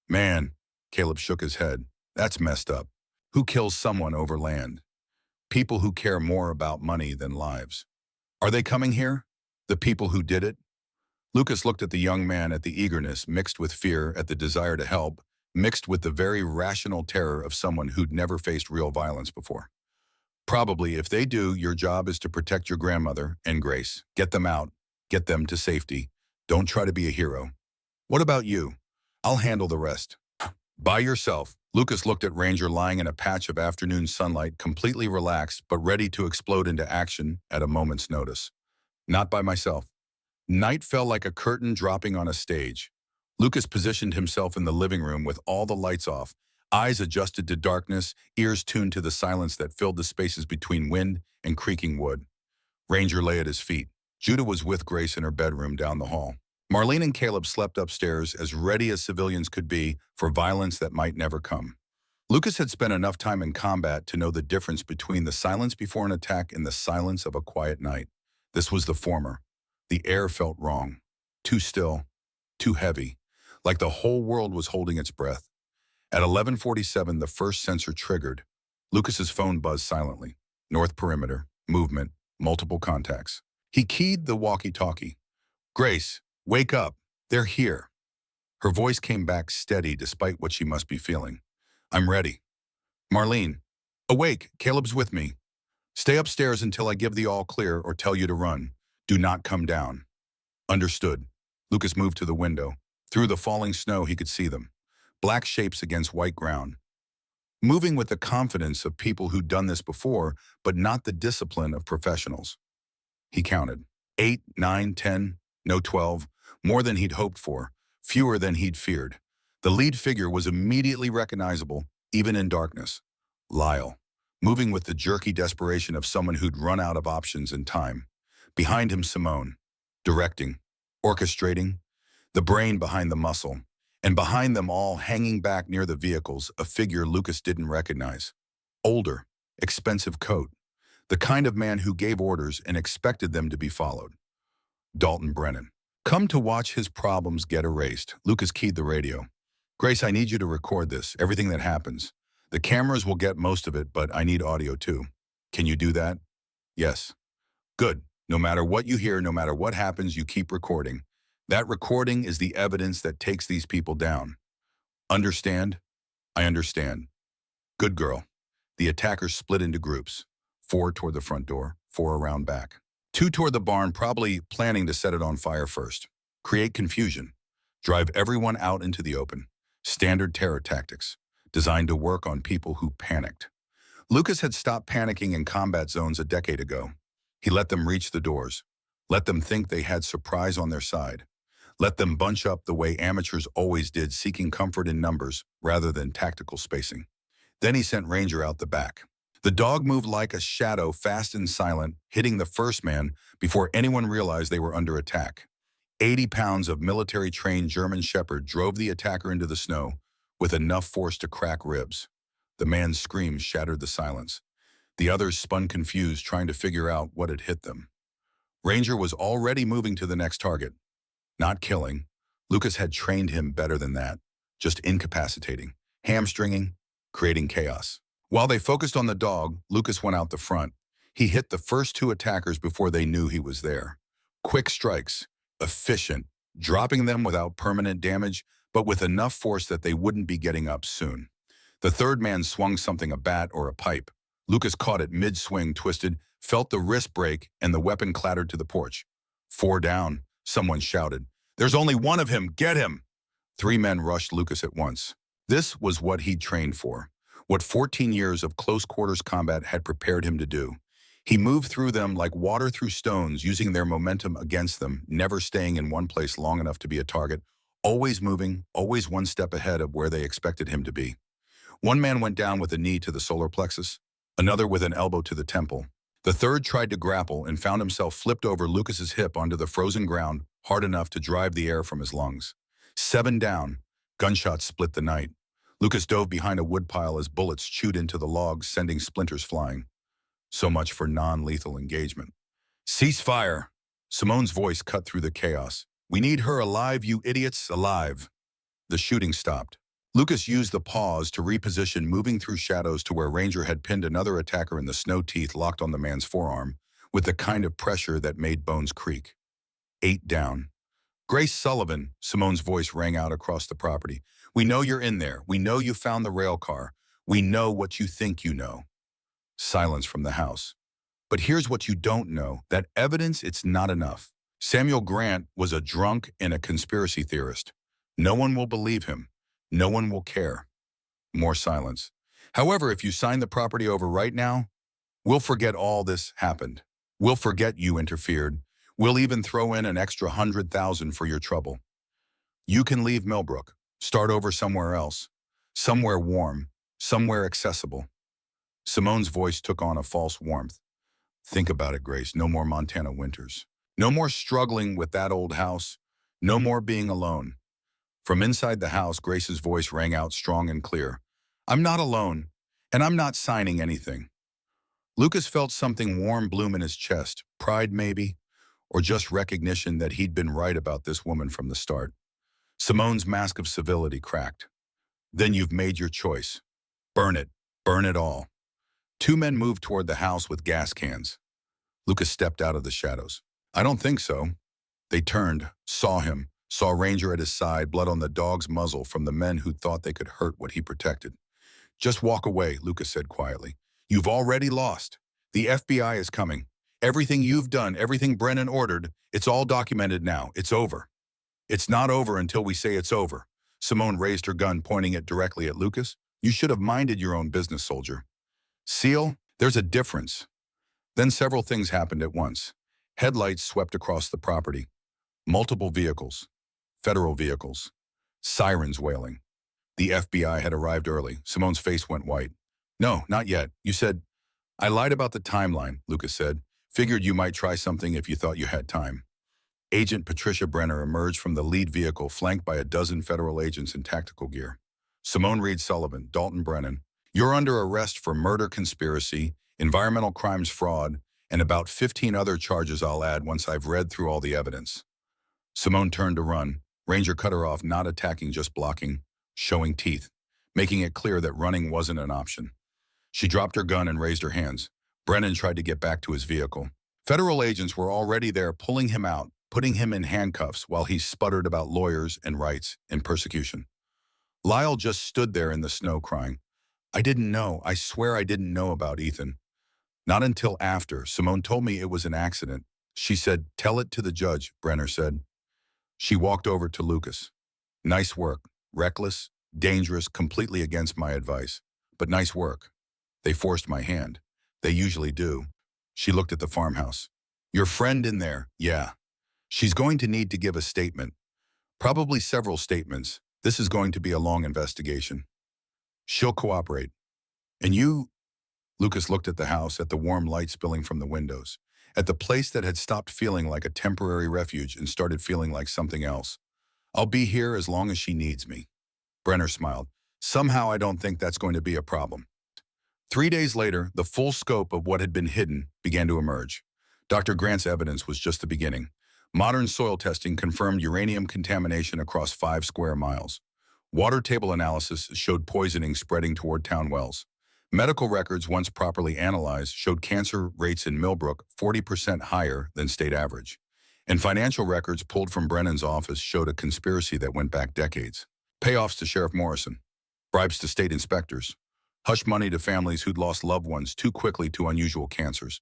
Man, Caleb shook his head. That's messed up. Who kills someone over land? People who care more about money than lives. Are they coming here? The people who did it? Lucas looked at the young man, at the eagerness mixed with fear, at the desire to help, mixed with the very rational terror of someone who'd never faced real violence before. Probably, if they do, your job is to protect your grandmother and Grace. Get them out. Get them to safety. Don't try to be a hero. What about you? I'll handle the rest. By yourself. Lucas looked at Ranger lying in a patch of afternoon sunlight, completely relaxed but ready to explode into action at a moment's notice. Not by myself. Night fell like a curtain dropping on a stage. Lucas positioned himself in the living room with all the lights off, eyes adjusted to darkness, ears tuned to the silence that filled the spaces between wind and creaking wood. Ranger lay at his feet. Judah was with Grace in her bedroom down the hall. Marlene and Caleb slept upstairs, as ready as civilians could be for violence that might never come. Lucas had spent enough time in combat to know the difference between the silence before an attack and the silence of a quiet night. This was the former. The air felt wrong. Too still. Too heavy. Like the whole world was holding its breath. At 11:47, the first sensor triggered. Lucas's phone buzzed silently. North perimeter. Movement. Multiple contacts. He keyed the walkie-talkie. Grace, wake up. They're here. Her voice came back steady despite what she must be feeling. I'm ready. Marlene, awake. Caleb's with me. Stay upstairs until I give the all clear or tell you to run. Do not come down. Understood. Lucas moved to the window. Through the falling snow, he could see them. Black shapes against white ground. Moving with the confidence of people who'd done this before, but not the discipline of professionals. He counted. 8, 9, 10, no 12. More than he'd hoped for. Fewer than he'd feared. The lead figure was immediately recognizable, even in darkness. Lyle, moving with the jerky desperation of someone who'd run out of options and time. Behind him, Simone, directing, orchestrating, the brain behind the muscle. And behind them all, hanging back near the vehicles, a figure Lucas didn't recognize. Older, expensive coat. The kind of man who gave orders and expected them to be followed. Dalton Brennan. Come to watch his problems get erased. Lucas keyed the radio. Grace, I need you to record this, everything that happens. The cameras will get most of it, but I need audio too. Can you do that? Yes. Good. No matter what you hear, no matter what happens, you keep recording. That recording is the evidence that takes these people down. Understand? I understand. Good girl. The attackers split into groups. 4 toward the front door, 4 around back. 2 toward the barn, probably planning to set it on fire first. Create confusion. Drive everyone out into the open. Standard terror tactics, designed to work on people who panicked. Lucas had stopped panicking in combat zones a decade ago. He let them reach the doors. Let them think they had surprise on their side. Let them bunch up the way amateurs always did, seeking comfort in numbers rather than tactical spacing. Then he sent Ranger out the back. The dog moved like a shadow, fast and silent, hitting the first man before anyone realized they were under attack. 80 pounds of military-trained German Shepherd drove the attacker into the snow with enough force to crack ribs. The man's screams shattered the silence. The others spun confused, trying to figure out what had hit them. Ranger was already moving to the next target. Not killing. Lucas had trained him better than that. Just incapacitating, hamstringing, creating chaos. While they focused on the dog, Lucas went out the front. He hit the first 2 attackers before they knew he was there. Quick strikes, efficient, dropping them without permanent damage, but with enough force that they wouldn't be getting up soon. The third man swung something, a bat or a pipe. Lucas caught it mid-swing, twisted, felt the wrist break, and the weapon clattered to the porch. 4 down, someone shouted. There's only one of him, get him! 3 men rushed Lucas at once. This was what he'd trained for, what 14 years of close-quarters combat had prepared him to do. He moved through them like water through stones, using their momentum against them, never staying in one place long enough to be a target, always moving, always one step ahead of where they expected him to be. One man went down with a knee to the solar plexus, another with an elbow to the temple. The third tried to grapple and found himself flipped over Lucas's hip onto the frozen ground, hard enough to drive the air from his lungs. 7 down. Gunshots split the night. Lucas dove behind a woodpile as bullets chewed into the logs, sending splinters flying. So much for non-lethal engagement. Cease fire! Simone's voice cut through the chaos. We need her alive, you idiots, alive. The shooting stopped. Lucas used the pause to reposition, moving through shadows to where Ranger had pinned another attacker in the snow, teeth locked on the man's forearm, with the kind of pressure that made bones creak. 8 down. Grace Sullivan, Simone's voice rang out across the property. We know you're in there. We know you found the rail car. We know what you think you know. Silence from the house. But here's what you don't know. That evidence, it's not enough. Samuel Grant was a drunk and a conspiracy theorist. No one will believe him. No one will care. More silence. However, if you sign the property over right now, we'll forget all this happened. We'll forget you interfered. We'll even throw in an extra 100,000 for your trouble. You can leave Millbrook. Start over somewhere else. Somewhere warm. Somewhere accessible. Simone's voice took on a false warmth. Think about it, Grace. No more Montana winters. No more struggling with that old house. No more being alone. From inside the house, Grace's voice rang out strong and clear. I'm not alone, and I'm not signing anything. Lucas felt something warm bloom in his chest, pride maybe, or just recognition that he'd been right about this woman from the start. Simone's mask of civility cracked. Then you've made your choice. Burn it. Burn it all. Two men moved toward the house with gas cans. Lucas stepped out of the shadows. I don't think so. They turned, saw him, saw Ranger at his side, blood on the dog's muzzle from the men who thought they could hurt what he protected. Just walk away, Lucas said quietly. You've already lost. The FBI is coming. Everything you've done, everything Brennan ordered, it's all documented now. It's over. It's not over until we say it's over. Simone raised her gun, pointing it directly at Lucas. You should have minded your own business, soldier. Seal, there's a difference. Then several things happened at once. Headlights swept across the property. Multiple vehicles. Federal vehicles. Sirens wailing. The FBI had arrived early. Simone's face went white. No, not yet. You said, I lied about the timeline, Lucas said. Figured you might try something if you thought you had time. Agent Patricia Brenner emerged from the lead vehicle, flanked by a dozen federal agents in tactical gear. Simone Reed Sullivan, Dalton Brennan, you're under arrest for murder conspiracy, environmental crimes fraud, and about 15 other charges I'll add once I've read through all the evidence. Simone turned to run. Ranger cut her off, not attacking, just blocking, showing teeth, making it clear that running wasn't an option. She dropped her gun and raised her hands. Brennan tried to get back to his vehicle. Federal agents were already there, pulling him out, putting him in handcuffs while he sputtered about lawyers and rights and persecution. Lyle just stood there in the snow crying, I didn't know. I swear I didn't know about Ethan. Not until after. Simone told me it was an accident. She said, tell it to the judge, Brenner said. She walked over to Lucas. Nice work. Reckless, dangerous, completely against my advice. But nice work. They forced my hand. They usually do. She looked at the farmhouse. Your friend in there, yeah. She's going to need to give a statement. Probably several statements. This is going to be a long investigation. She'll cooperate. And you? Lucas looked at the house, at the warm light spilling from the windows, at the place that had stopped feeling like a temporary refuge and started feeling like something else. I'll be here as long as she needs me. Brenner smiled. Somehow I don't think that's going to be a problem. 3 days later, the full scope of what had been hidden began to emerge. Dr. Grant's evidence was just the beginning. Modern soil testing confirmed uranium contamination across 5 square miles. Water table analysis showed poisoning spreading toward town wells. Medical records, once properly analyzed, showed cancer rates in Millbrook 40% higher than state average. And financial records pulled from Brennan's office showed a conspiracy that went back decades. Payoffs to Sheriff Morrison, bribes to state inspectors, hush money to families who'd lost loved ones too quickly to unusual cancers.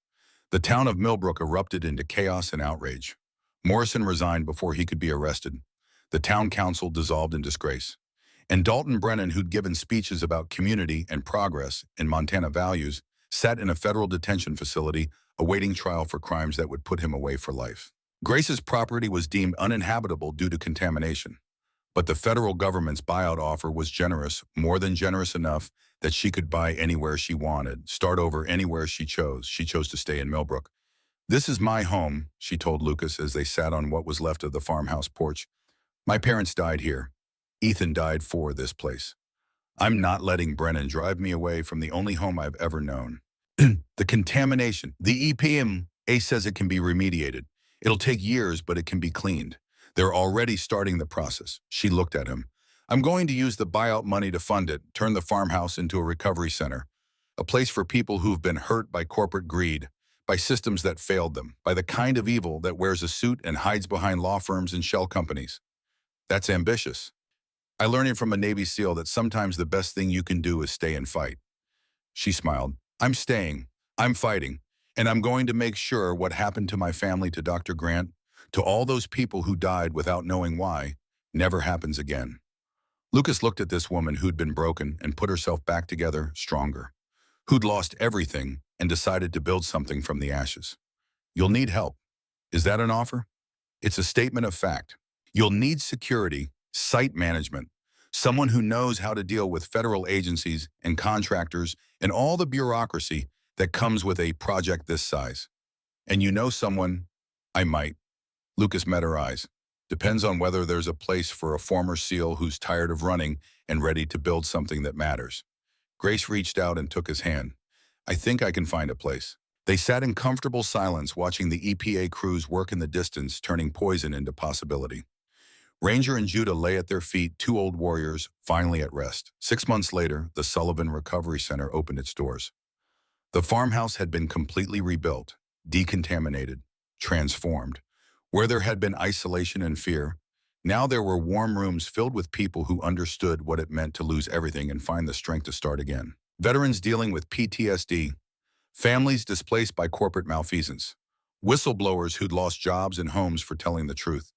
The town of Millbrook erupted into chaos and outrage. Morrison resigned before he could be arrested. The town council dissolved in disgrace. And Dalton Brennan, who'd given speeches about community and progress and Montana values, sat in a federal detention facility awaiting trial for crimes that would put him away for life. Grace's property was deemed uninhabitable due to contamination. But the federal government's buyout offer was generous, more than generous enough that she could buy anywhere she wanted, start over anywhere she chose. She chose to stay in Millbrook. This is my home, she told Lucas as they sat on what was left of the farmhouse porch. My parents died here. Ethan died for this place. I'm not letting Brennan drive me away from the only home I've ever known. The contamination. The EPA says it can be remediated. It'll take years, but it can be cleaned. They're already starting the process. She looked at him. I'm going to use the buyout money to fund it, turn the farmhouse into a recovery center, a place for people who've been hurt by corporate greed, by systems that failed them, by the kind of evil that wears a suit and hides behind law firms and shell companies. That's ambitious. I learned from a Navy SEAL that sometimes the best thing you can do is stay and fight. She smiled. I'm staying. I'm fighting. And I'm going to make sure what happened to my family, to Dr. Grant, to all those people who died without knowing why, never happens again. Lucas looked at this woman who'd been broken and put herself back together stronger, who'd lost everything and decided to build something from the ashes. You'll need help. Is that an offer? It's a statement of fact. You'll need security, site management, someone who knows how to deal with federal agencies and contractors and all the bureaucracy that comes with a project this size. And you know someone? I might. Lucas met her eyes. Depends on whether there's a place for a former SEAL who's tired of running and ready to build something that matters. Grace reached out and took his hand. I think I can find a place. They sat in comfortable silence watching the EPA crews work in the distance, turning poison into possibility. Ranger and Judah lay at their feet, two old warriors, finally at rest. 6 months later, the Sullivan Recovery Center opened its doors. The farmhouse had been completely rebuilt, decontaminated, transformed. Where there had been isolation and fear, now there were warm rooms filled with people who understood what it meant to lose everything and find the strength to start again. Veterans dealing with PTSD, families displaced by corporate malfeasance, whistleblowers who'd lost jobs and homes for telling the truth.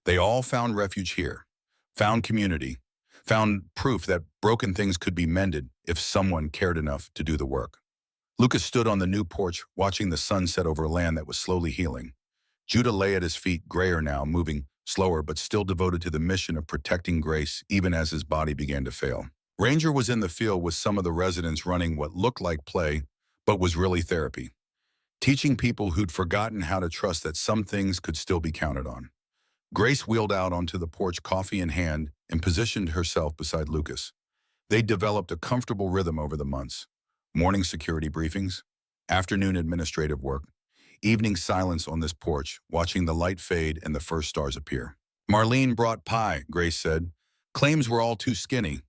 They all found refuge here, found community, found proof that broken things could be mended if someone cared enough to do the work. Lucas stood on the new porch, watching the sun set over land that was slowly healing. Judah lay at his feet, grayer now, moving slower but still devoted to the mission of protecting Grace even as his body began to fail. Ranger was in the field with some of the residents running what looked like play, but was really therapy, teaching people who'd forgotten how to trust that some things could still be counted on. Grace wheeled out onto the porch, coffee in hand, and positioned herself beside Lucas. They'd developed a comfortable rhythm over the months. Morning security briefings, afternoon administrative work, evening silence on this porch, watching the light fade and the first stars appear. Marlene brought pie, Grace said. Claims we're all too skinny.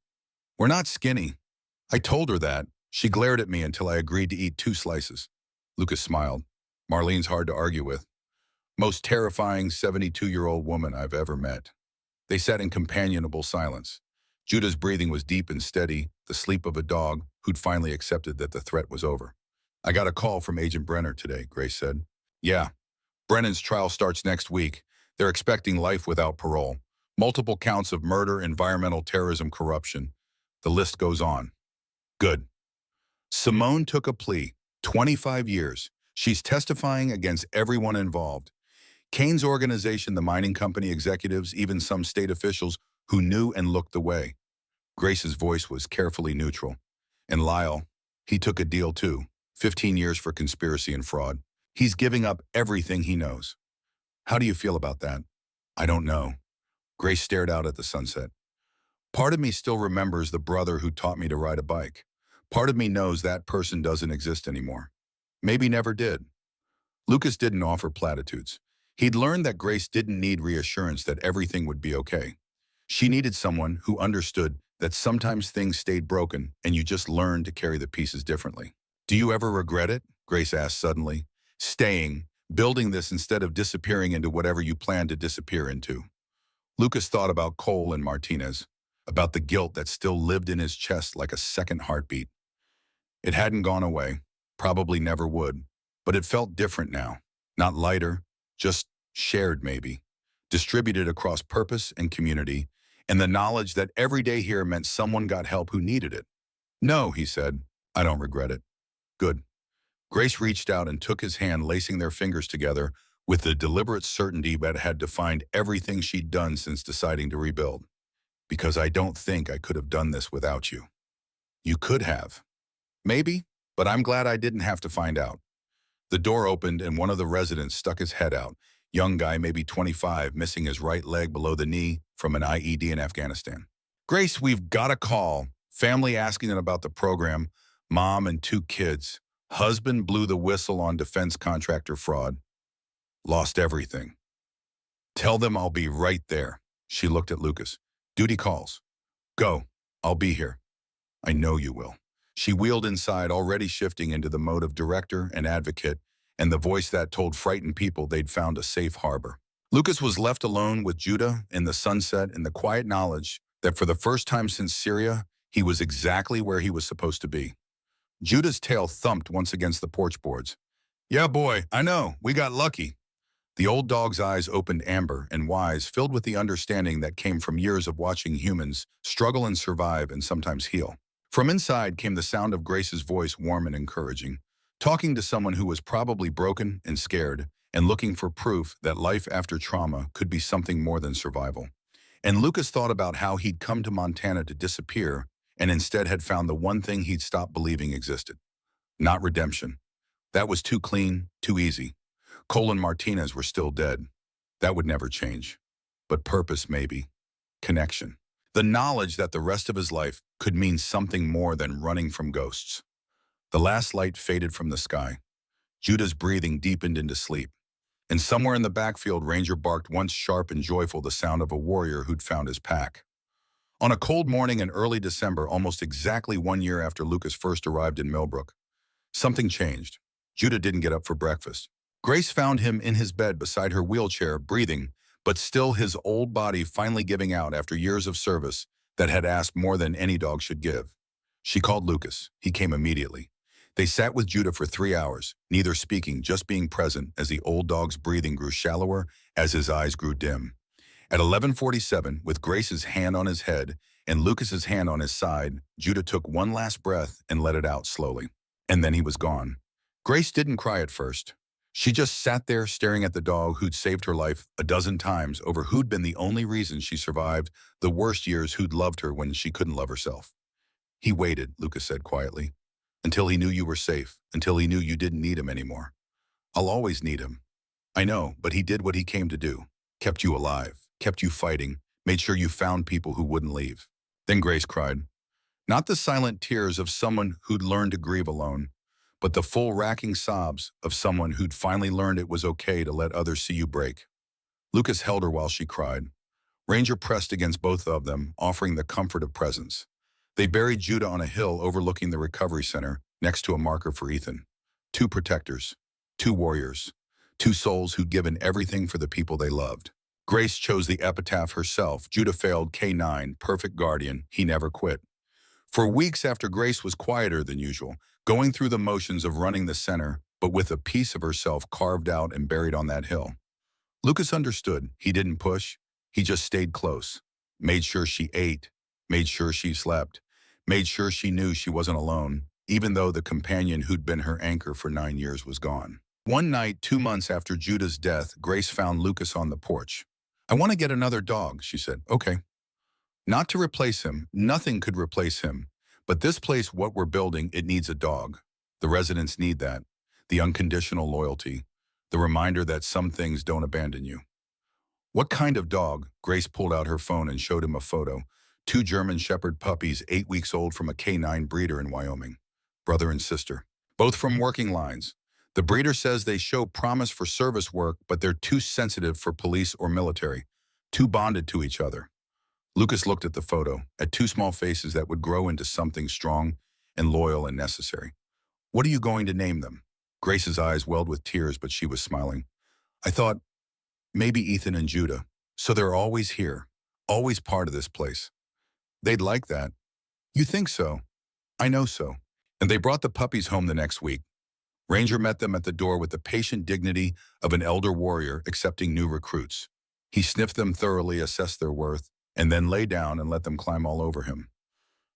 We're not skinny. I told her that. She glared at me until I agreed to eat 2 slices. Lucas smiled. Marlene's hard to argue with. Most terrifying 72-year-old woman I've ever met. They sat in companionable silence. Judah's breathing was deep and steady, the sleep of a dog who'd finally accepted that the threat was over. I got a call from Agent Brenner today, Grace said. Yeah, Brennan's trial starts next week. They're expecting life without parole. Multiple counts of murder, environmental terrorism, corruption. The list goes on. Good. Simone took a plea, 25 years. She's testifying against everyone involved. Kane's organization, the mining company executives, even some state officials who knew and looked the way. Grace's voice was carefully neutral. And Lyle, he took a deal too. 15 years for conspiracy and fraud. He's giving up everything he knows. How do you feel about that? I don't know. Grace stared out at the sunset. Part of me still remembers the brother who taught me to ride a bike. Part of me knows that person doesn't exist anymore. Maybe never did. Lucas didn't offer platitudes. He'd learned that Grace didn't need reassurance that everything would be okay. She needed someone who understood that sometimes things stayed broken and you just learned to carry the pieces differently. Do you ever regret it? Grace asked suddenly. Staying, building this instead of disappearing into whatever you planned to disappear into. Lucas thought about Cole and Martinez, about the guilt that still lived in his chest like a second heartbeat. It hadn't gone away, probably never would, but it felt different now. Not lighter, just shared maybe, distributed across purpose and community, and the knowledge that every day here meant someone got help who needed it. No, he said, I don't regret it. Good. Grace reached out and took his hand, lacing their fingers together with the deliberate certainty that had defined everything she'd done since deciding to rebuild. Because I don't think I could have done this without you. You could have. Maybe, but I'm glad I didn't have to find out. The door opened and one of the residents stuck his head out. Young guy, maybe 25, missing his right leg below the knee from an IED in Afghanistan. Grace, we've got a call. Family asking about the program. Mom and 2 kids. Husband blew the whistle on defense contractor fraud. Lost everything. Tell them I'll be right there. She looked at Lucas. Duty calls. Go. I'll be here. I know you will. She wheeled inside, already shifting into the mode of director and advocate, and the voice that told frightened people they'd found a safe harbor. Lucas was left alone with Judah in the sunset in the quiet knowledge that for the first time since Syria, he was exactly where he was supposed to be. Judah's tail thumped once against the porch boards. "Yeah, boy, I know, we got lucky." The old dog's eyes opened amber and wise, filled with the understanding that came from years of watching humans struggle and survive and sometimes heal. From inside came the sound of Grace's voice, warm and encouraging, talking to someone who was probably broken and scared and looking for proof that life after trauma could be something more than survival. And Lucas thought about how he'd come to Montana to disappear and instead had found the one thing he'd stopped believing existed. Not redemption. That was too clean, too easy. Cole and Martinez were still dead. That would never change. But purpose, maybe. Connection. The knowledge that the rest of his life could mean something more than running from ghosts. The last light faded from the sky. Judah's breathing deepened into sleep. And somewhere in the backfield, Ranger barked, once sharp and joyful, the sound of a warrior who'd found his pack. On a cold morning in early December, almost exactly 1 year after Lucas first arrived in Millbrook, something changed. Judah didn't get up for breakfast. Grace found him in his bed beside her wheelchair, breathing, but still his old body finally giving out after years of service that had asked more than any dog should give. She called Lucas. He came immediately. They sat with Judah for 3 hours, neither speaking, just being present as the old dog's breathing grew shallower, as his eyes grew dim. At 11:47, with Grace's hand on his head and Lucas's hand on his side, Judah took one last breath and let it out slowly. And then he was gone. Grace didn't cry at first. She just sat there staring at the dog who'd saved her life a dozen times over who'd been the only reason she survived the worst years, who'd loved her when she couldn't love herself. "He waited," Lucas said quietly, "until he knew you were safe, until he knew you didn't need him anymore. I'll always need him. I know, but he did what he came to do. Kept you alive, kept you fighting, made sure you found people who wouldn't leave." Then Grace cried. Not the silent tears of someone who'd learned to grieve alone, but the full racking sobs of someone who'd finally learned it was okay to let others see you break. Lucas held her while she cried. Ranger pressed against both of them, offering the comfort of presence. They buried Judah on a hill overlooking the recovery center, next to a marker for Ethan. 2 protectors, 2 warriors, 2 souls who'd given everything for the people they loved. Grace chose the epitaph herself. Judah failed, K9, perfect guardian, he never quit. For weeks after Grace was quieter than usual, going through the motions of running the center, but with a piece of herself carved out and buried on that hill. Lucas understood. He didn't push. He just stayed close. Made sure she ate. Made sure she slept. Made sure she knew she wasn't alone, even though the companion who'd been her anchor for 9 years was gone. One night, 2 months after Judah's death, Grace found Lucas on the porch. "I want to get another dog," she said. "Okay." Not to replace him. Nothing could replace him. But this place, what we're building, it needs a dog. The residents need that. The unconditional loyalty. The reminder that some things don't abandon you. "What kind of dog?" Grace pulled out her phone and showed him a photo. 2 German Shepherd puppies, 8 weeks old, from a K9 breeder in Wyoming. Brother and sister. Both from working lines. The breeder says they show promise for service work, but they're too sensitive for police or military. Too bonded to each other. Lucas looked at the photo, at 2 small faces that would grow into something strong and loyal and necessary. "What are you going to name them?" Grace's eyes welled with tears, but she was smiling. "I thought, maybe Ethan and Judah. So they're always here, always part of this place." "They'd like that." "You think so?" "I know so." And they brought the puppies home the next week. Ranger met them at the door with the patient dignity of an elder warrior accepting new recruits. He sniffed them thoroughly, assessed their worth, and then lay down and let them climb all over him.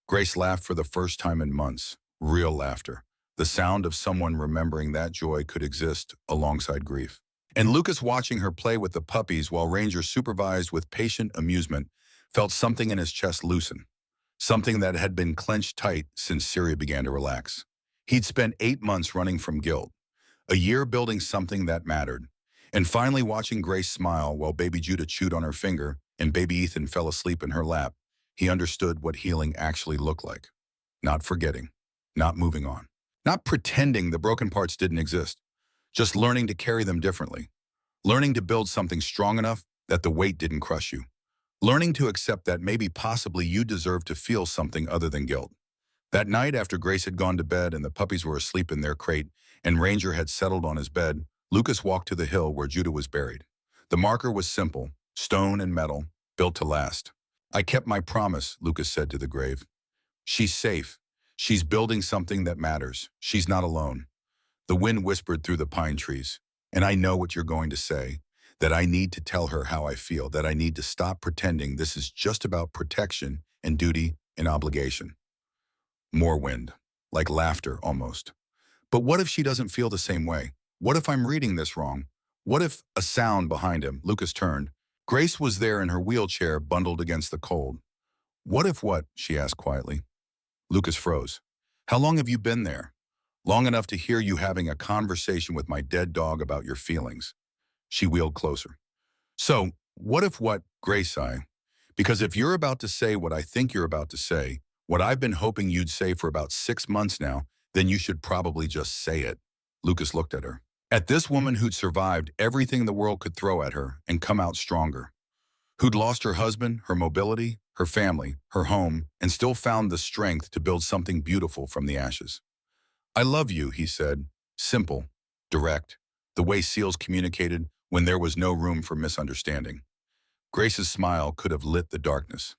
Grace laughed for the first time in months, real laughter, the sound of someone remembering that joy could exist alongside grief. And Lucas, watching her play with the puppies while Ranger supervised with patient amusement, felt something in his chest loosen, something that had been clenched tight since Syria began to relax. He'd spent 8 months running from guilt, a year building something that mattered, and finally watching Grace smile while baby Judah chewed on her finger and baby Ethan fell asleep in her lap, he understood what healing actually looked like. Not forgetting, not moving on, not pretending the broken parts didn't exist, just learning to carry them differently, learning to build something strong enough that the weight didn't crush you, learning to accept that maybe possibly you deserve to feel something other than guilt. That night, after Grace had gone to bed and the puppies were asleep in their crate and Ranger had settled on his bed, Lucas walked to the hill where Judah was buried. The marker was simple, stone and metal, built to last. "I kept my promise," Lucas said to the grave. "She's safe. She's building something that matters. She's not alone." The wind whispered through the pine trees. "And I know what you're going to say, that I need to tell her how I feel, that I need to stop pretending this is just about protection and duty and obligation." More wind, like laughter almost. But what if she doesn't feel the same way? What if I'm reading this wrong? What if a sound behind him? Lucas turned. Grace was there in her wheelchair, bundled against the cold. "What if what?" she asked quietly. Lucas froze. "How long have you been there?" "Long enough to hear you having a conversation with my dead dog about your feelings." She wheeled closer. "So, what if what?" Grace sighed. "Because if you're about to say what I think you're about to say, what I've been hoping you'd say for about 6 months now, then you should probably just say it." Lucas looked at her. At this woman who'd survived everything the world could throw at her and come out stronger. Who'd lost her husband, her mobility, her family, her home, and still found the strength to build something beautiful from the ashes. "I love you," he said. Simple, direct, the way seals communicated when there was no room for misunderstanding. Grace's smile could have lit the darkness.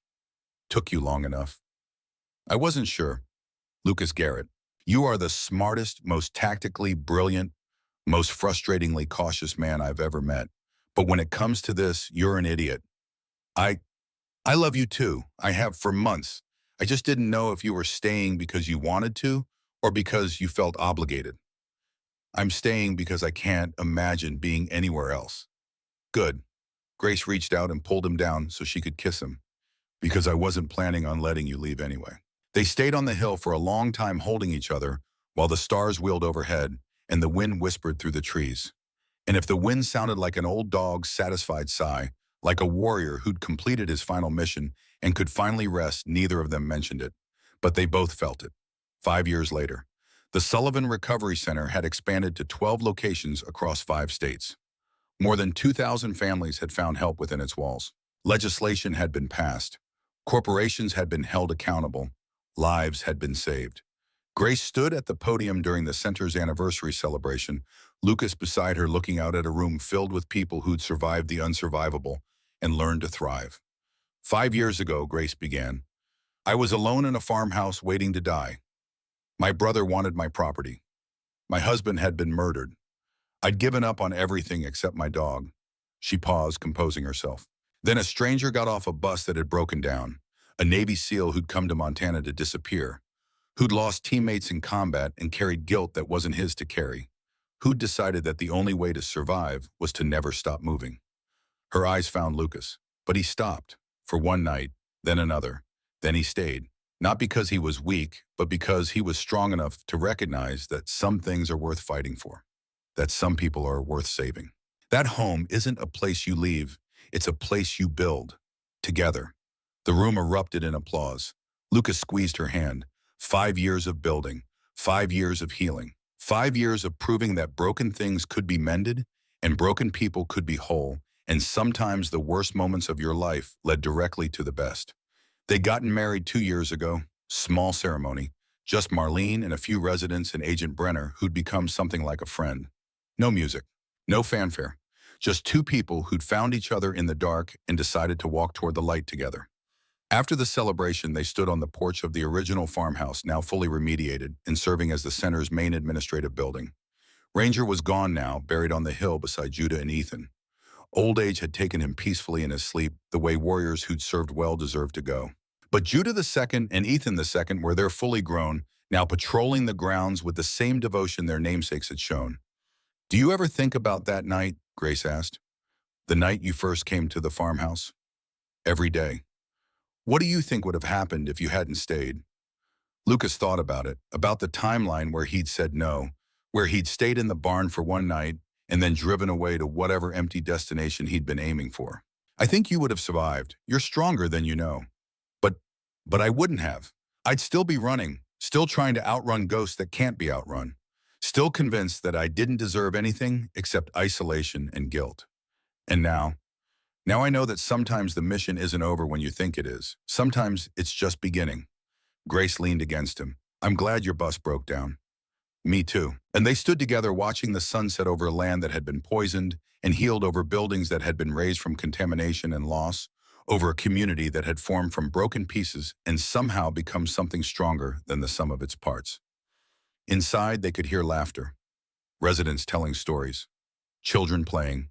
"Took you long enough." "I wasn't sure." Lucas Garrett, "You are the smartest, most tactically brilliant, most frustratingly cautious man I've ever met. But when it comes to this, you're an idiot. I, I love you too. I have for months. I just didn't know if you were staying because you wanted to or because you felt obligated." "I'm staying because I can't imagine being anywhere else." "Good." Grace reached out and pulled him down so she could kiss him. "Because I wasn't planning on letting you leave anyway." They stayed on the hill for a long time holding each other while the stars wheeled overhead and the wind whispered through the trees. And if the wind sounded like an old dog's satisfied sigh, like a warrior who'd completed his final mission and could finally rest, neither of them mentioned it. But they both felt it. 5 years later, the Sullivan Recovery Center had expanded to 12 locations across 5 states. More than 2,000 families had found help within its walls. Legislation had been passed. Corporations had been held accountable. Lives had been saved. Grace stood at the podium during the center's anniversary celebration, Lucas beside her looking out at a room filled with people who'd survived the unsurvivable and learned to thrive. 5 years ago, Grace began, "I was alone in a farmhouse waiting to die. My brother wanted my property. My husband had been murdered. I'd given up on everything except my dog." She paused, composing herself. "Then a stranger got off a bus that had broken down, a Navy SEAL who'd come to Montana to disappear, who'd lost teammates in combat and carried guilt that wasn't his to carry, who'd decided that the only way to survive was to never stop moving." Her eyes found Lucas, but he stopped, for one night, then another, then he stayed, not because he was weak, but because he was strong enough to recognize that some things are worth fighting for, that some people are worth saving. That home isn't a place you leave, it's a place you build, together. The room erupted in applause. Lucas squeezed her hand. 5 years of building, 5 years of healing, 5 years of proving that broken things could be mended and broken people could be whole, and sometimes the worst moments of your life led directly to the best. They'd gotten married 2 years ago, small ceremony, just Marlene and a few residents and Agent Brenner who'd become something like a friend. No music, no fanfare, just two people who'd found each other in the dark and decided to walk toward the light together. After the celebration, they stood on the porch of the original farmhouse, now fully remediated and serving as the center's main administrative building. Ranger was gone now, buried on the hill beside Judah and Ethan. Old age had taken him peacefully in his sleep, the way warriors who'd served well deserved to go. But Judah II and Ethan II were there fully grown, now patrolling the grounds with the same devotion their namesakes had shown. "Do you ever think about that night?" Grace asked. "The night you first came to the farmhouse?" "Every day." "What do you think would have happened if you hadn't stayed?" Lucas thought about it, about the timeline where he'd said no, where he'd stayed in the barn for one night and then driven away to whatever empty destination he'd been aiming for. "I think you would have survived. You're stronger than you know." But, but I wouldn't have. I'd still be running, still trying to outrun ghosts that can't be outrun, still convinced that I didn't deserve anything except isolation and guilt. And now I know that sometimes the mission isn't over when you think it is. Sometimes it's just beginning. Grace leaned against him. I'm glad your bus broke down. Me too. And they stood together watching the sunset over land that had been poisoned and healed, over buildings that had been raised from contamination and loss, over a community that had formed from broken pieces and somehow become something stronger than the sum of its parts. Inside, they could hear laughter, residents telling stories, children playing,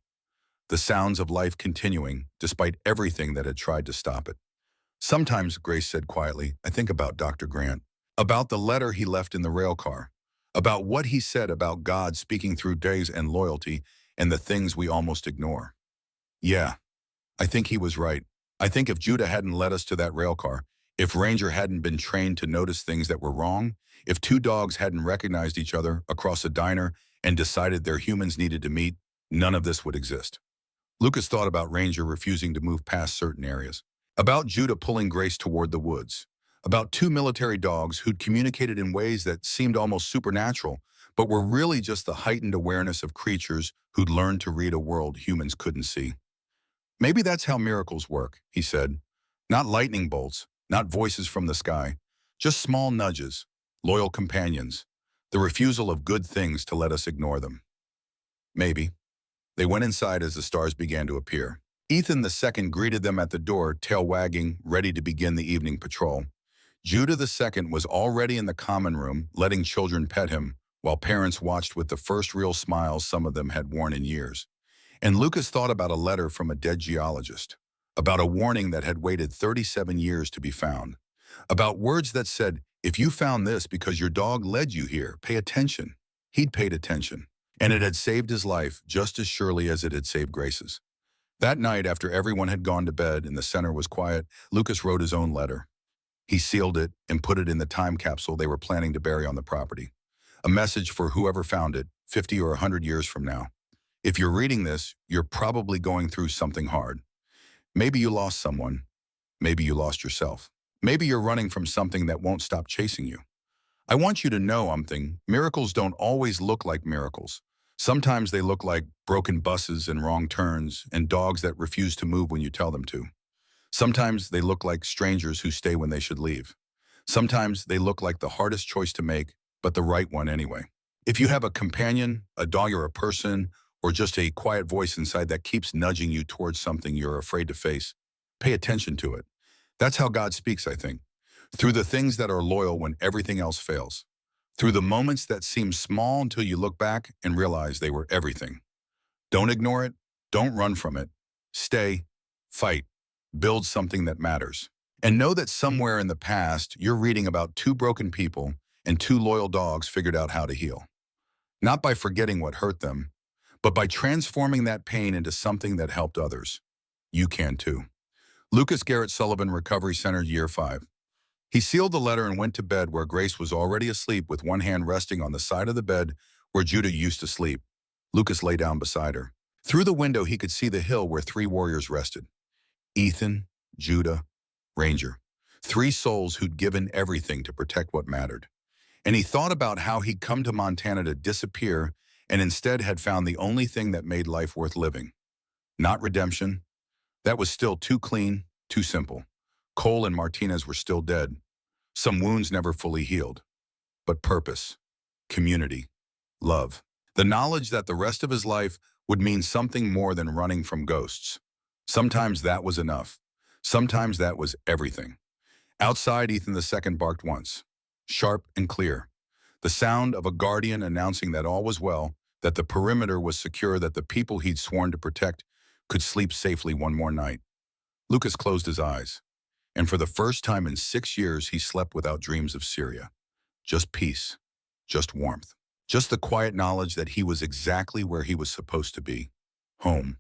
the sounds of life continuing despite everything that had tried to stop it. Sometimes, Grace said quietly, I think about Dr. Grant, about the letter he left in the rail car, about what he said about God speaking through days and loyalty and the things we almost ignore. Yeah, I think he was right. I think if Judah hadn't led us to that rail car, if Ranger hadn't been trained to notice things that were wrong, if two dogs hadn't recognized each other across a diner and decided their humans needed to meet, none of this would exist. Lucas thought about Ranger refusing to move past certain areas, about Judah pulling Grace toward the woods, about two military dogs who'd communicated in ways that seemed almost supernatural, but were really just the heightened awareness of creatures who'd learned to read a world humans couldn't see. Maybe that's how miracles work, he said. Not lightning bolts, not voices from the sky, just small nudges, loyal companions, the refusal of good things to let us ignore them. Maybe. They went inside as the stars began to appear. Ethan II greeted them at the door, tail wagging, ready to begin the evening patrol. Judah II was already in the common room, letting children pet him, while parents watched with the first real smiles some of them had worn in years. And Lucas thought about a letter from a dead geologist, about a warning that had waited 37 years to be found, about words that said, if you found this because your dog led you here, pay attention. He'd paid attention, and it had saved his life just as surely as it had saved Grace's. That night, after everyone had gone to bed and the center was quiet, Lucas wrote his own letter. He sealed it and put it in the time capsule they were planning to bury on the property. A message for whoever found it, 50 or 100 years from now. If you're reading this, you're probably going through something hard. Maybe you lost someone. Maybe you lost yourself. Maybe you're running from something that won't stop chasing you. I want you to know something. Miracles don't always look like miracles. Sometimes they look like broken buses and wrong turns and dogs that refuse to move when you tell them to. Sometimes they look like strangers who stay when they should leave. Sometimes they look like the hardest choice to make, but the right one anyway. If you have a companion, a dog or a person, or just a quiet voice inside that keeps nudging you towards something you're afraid to face, pay attention to it. That's how God speaks, I think. Through the things that are loyal when everything else fails. Through the moments that seem small until you look back and realize they were everything. Don't ignore it. Don't run from it. Stay, fight, build something that matters. And know that somewhere in the past, you're reading about two broken people and two loyal dogs figured out how to heal. Not by forgetting what hurt them, but by transforming that pain into something that helped others. You can too. Lucas Garrett Sullivan, Recovery Center, Year 5. He sealed the letter and went to bed where Grace was already asleep with one hand resting on the side of the bed where Judah used to sleep. Lucas lay down beside her. Through the window, he could see the hill where three warriors rested. Ethan, Judah, Ranger. Three souls who'd given everything to protect what mattered. And he thought about how he'd come to Montana to disappear and instead had found the only thing that made life worth living. Not redemption. That was still too clean, too simple. Cole and Martinez were still dead. Some wounds never fully healed. But purpose, community, love. The knowledge that the rest of his life would mean something more than running from ghosts. Sometimes that was enough. Sometimes that was everything. Outside, Ethan II barked once, sharp and clear. The sound of a guardian announcing that all was well, that the perimeter was secure, that the people he'd sworn to protect could sleep safely one more night. Lucas closed his eyes, and for the first time in 6 years, he slept without dreams of Syria. Just peace, just warmth, just the quiet knowledge that he was exactly where he was supposed to be, home.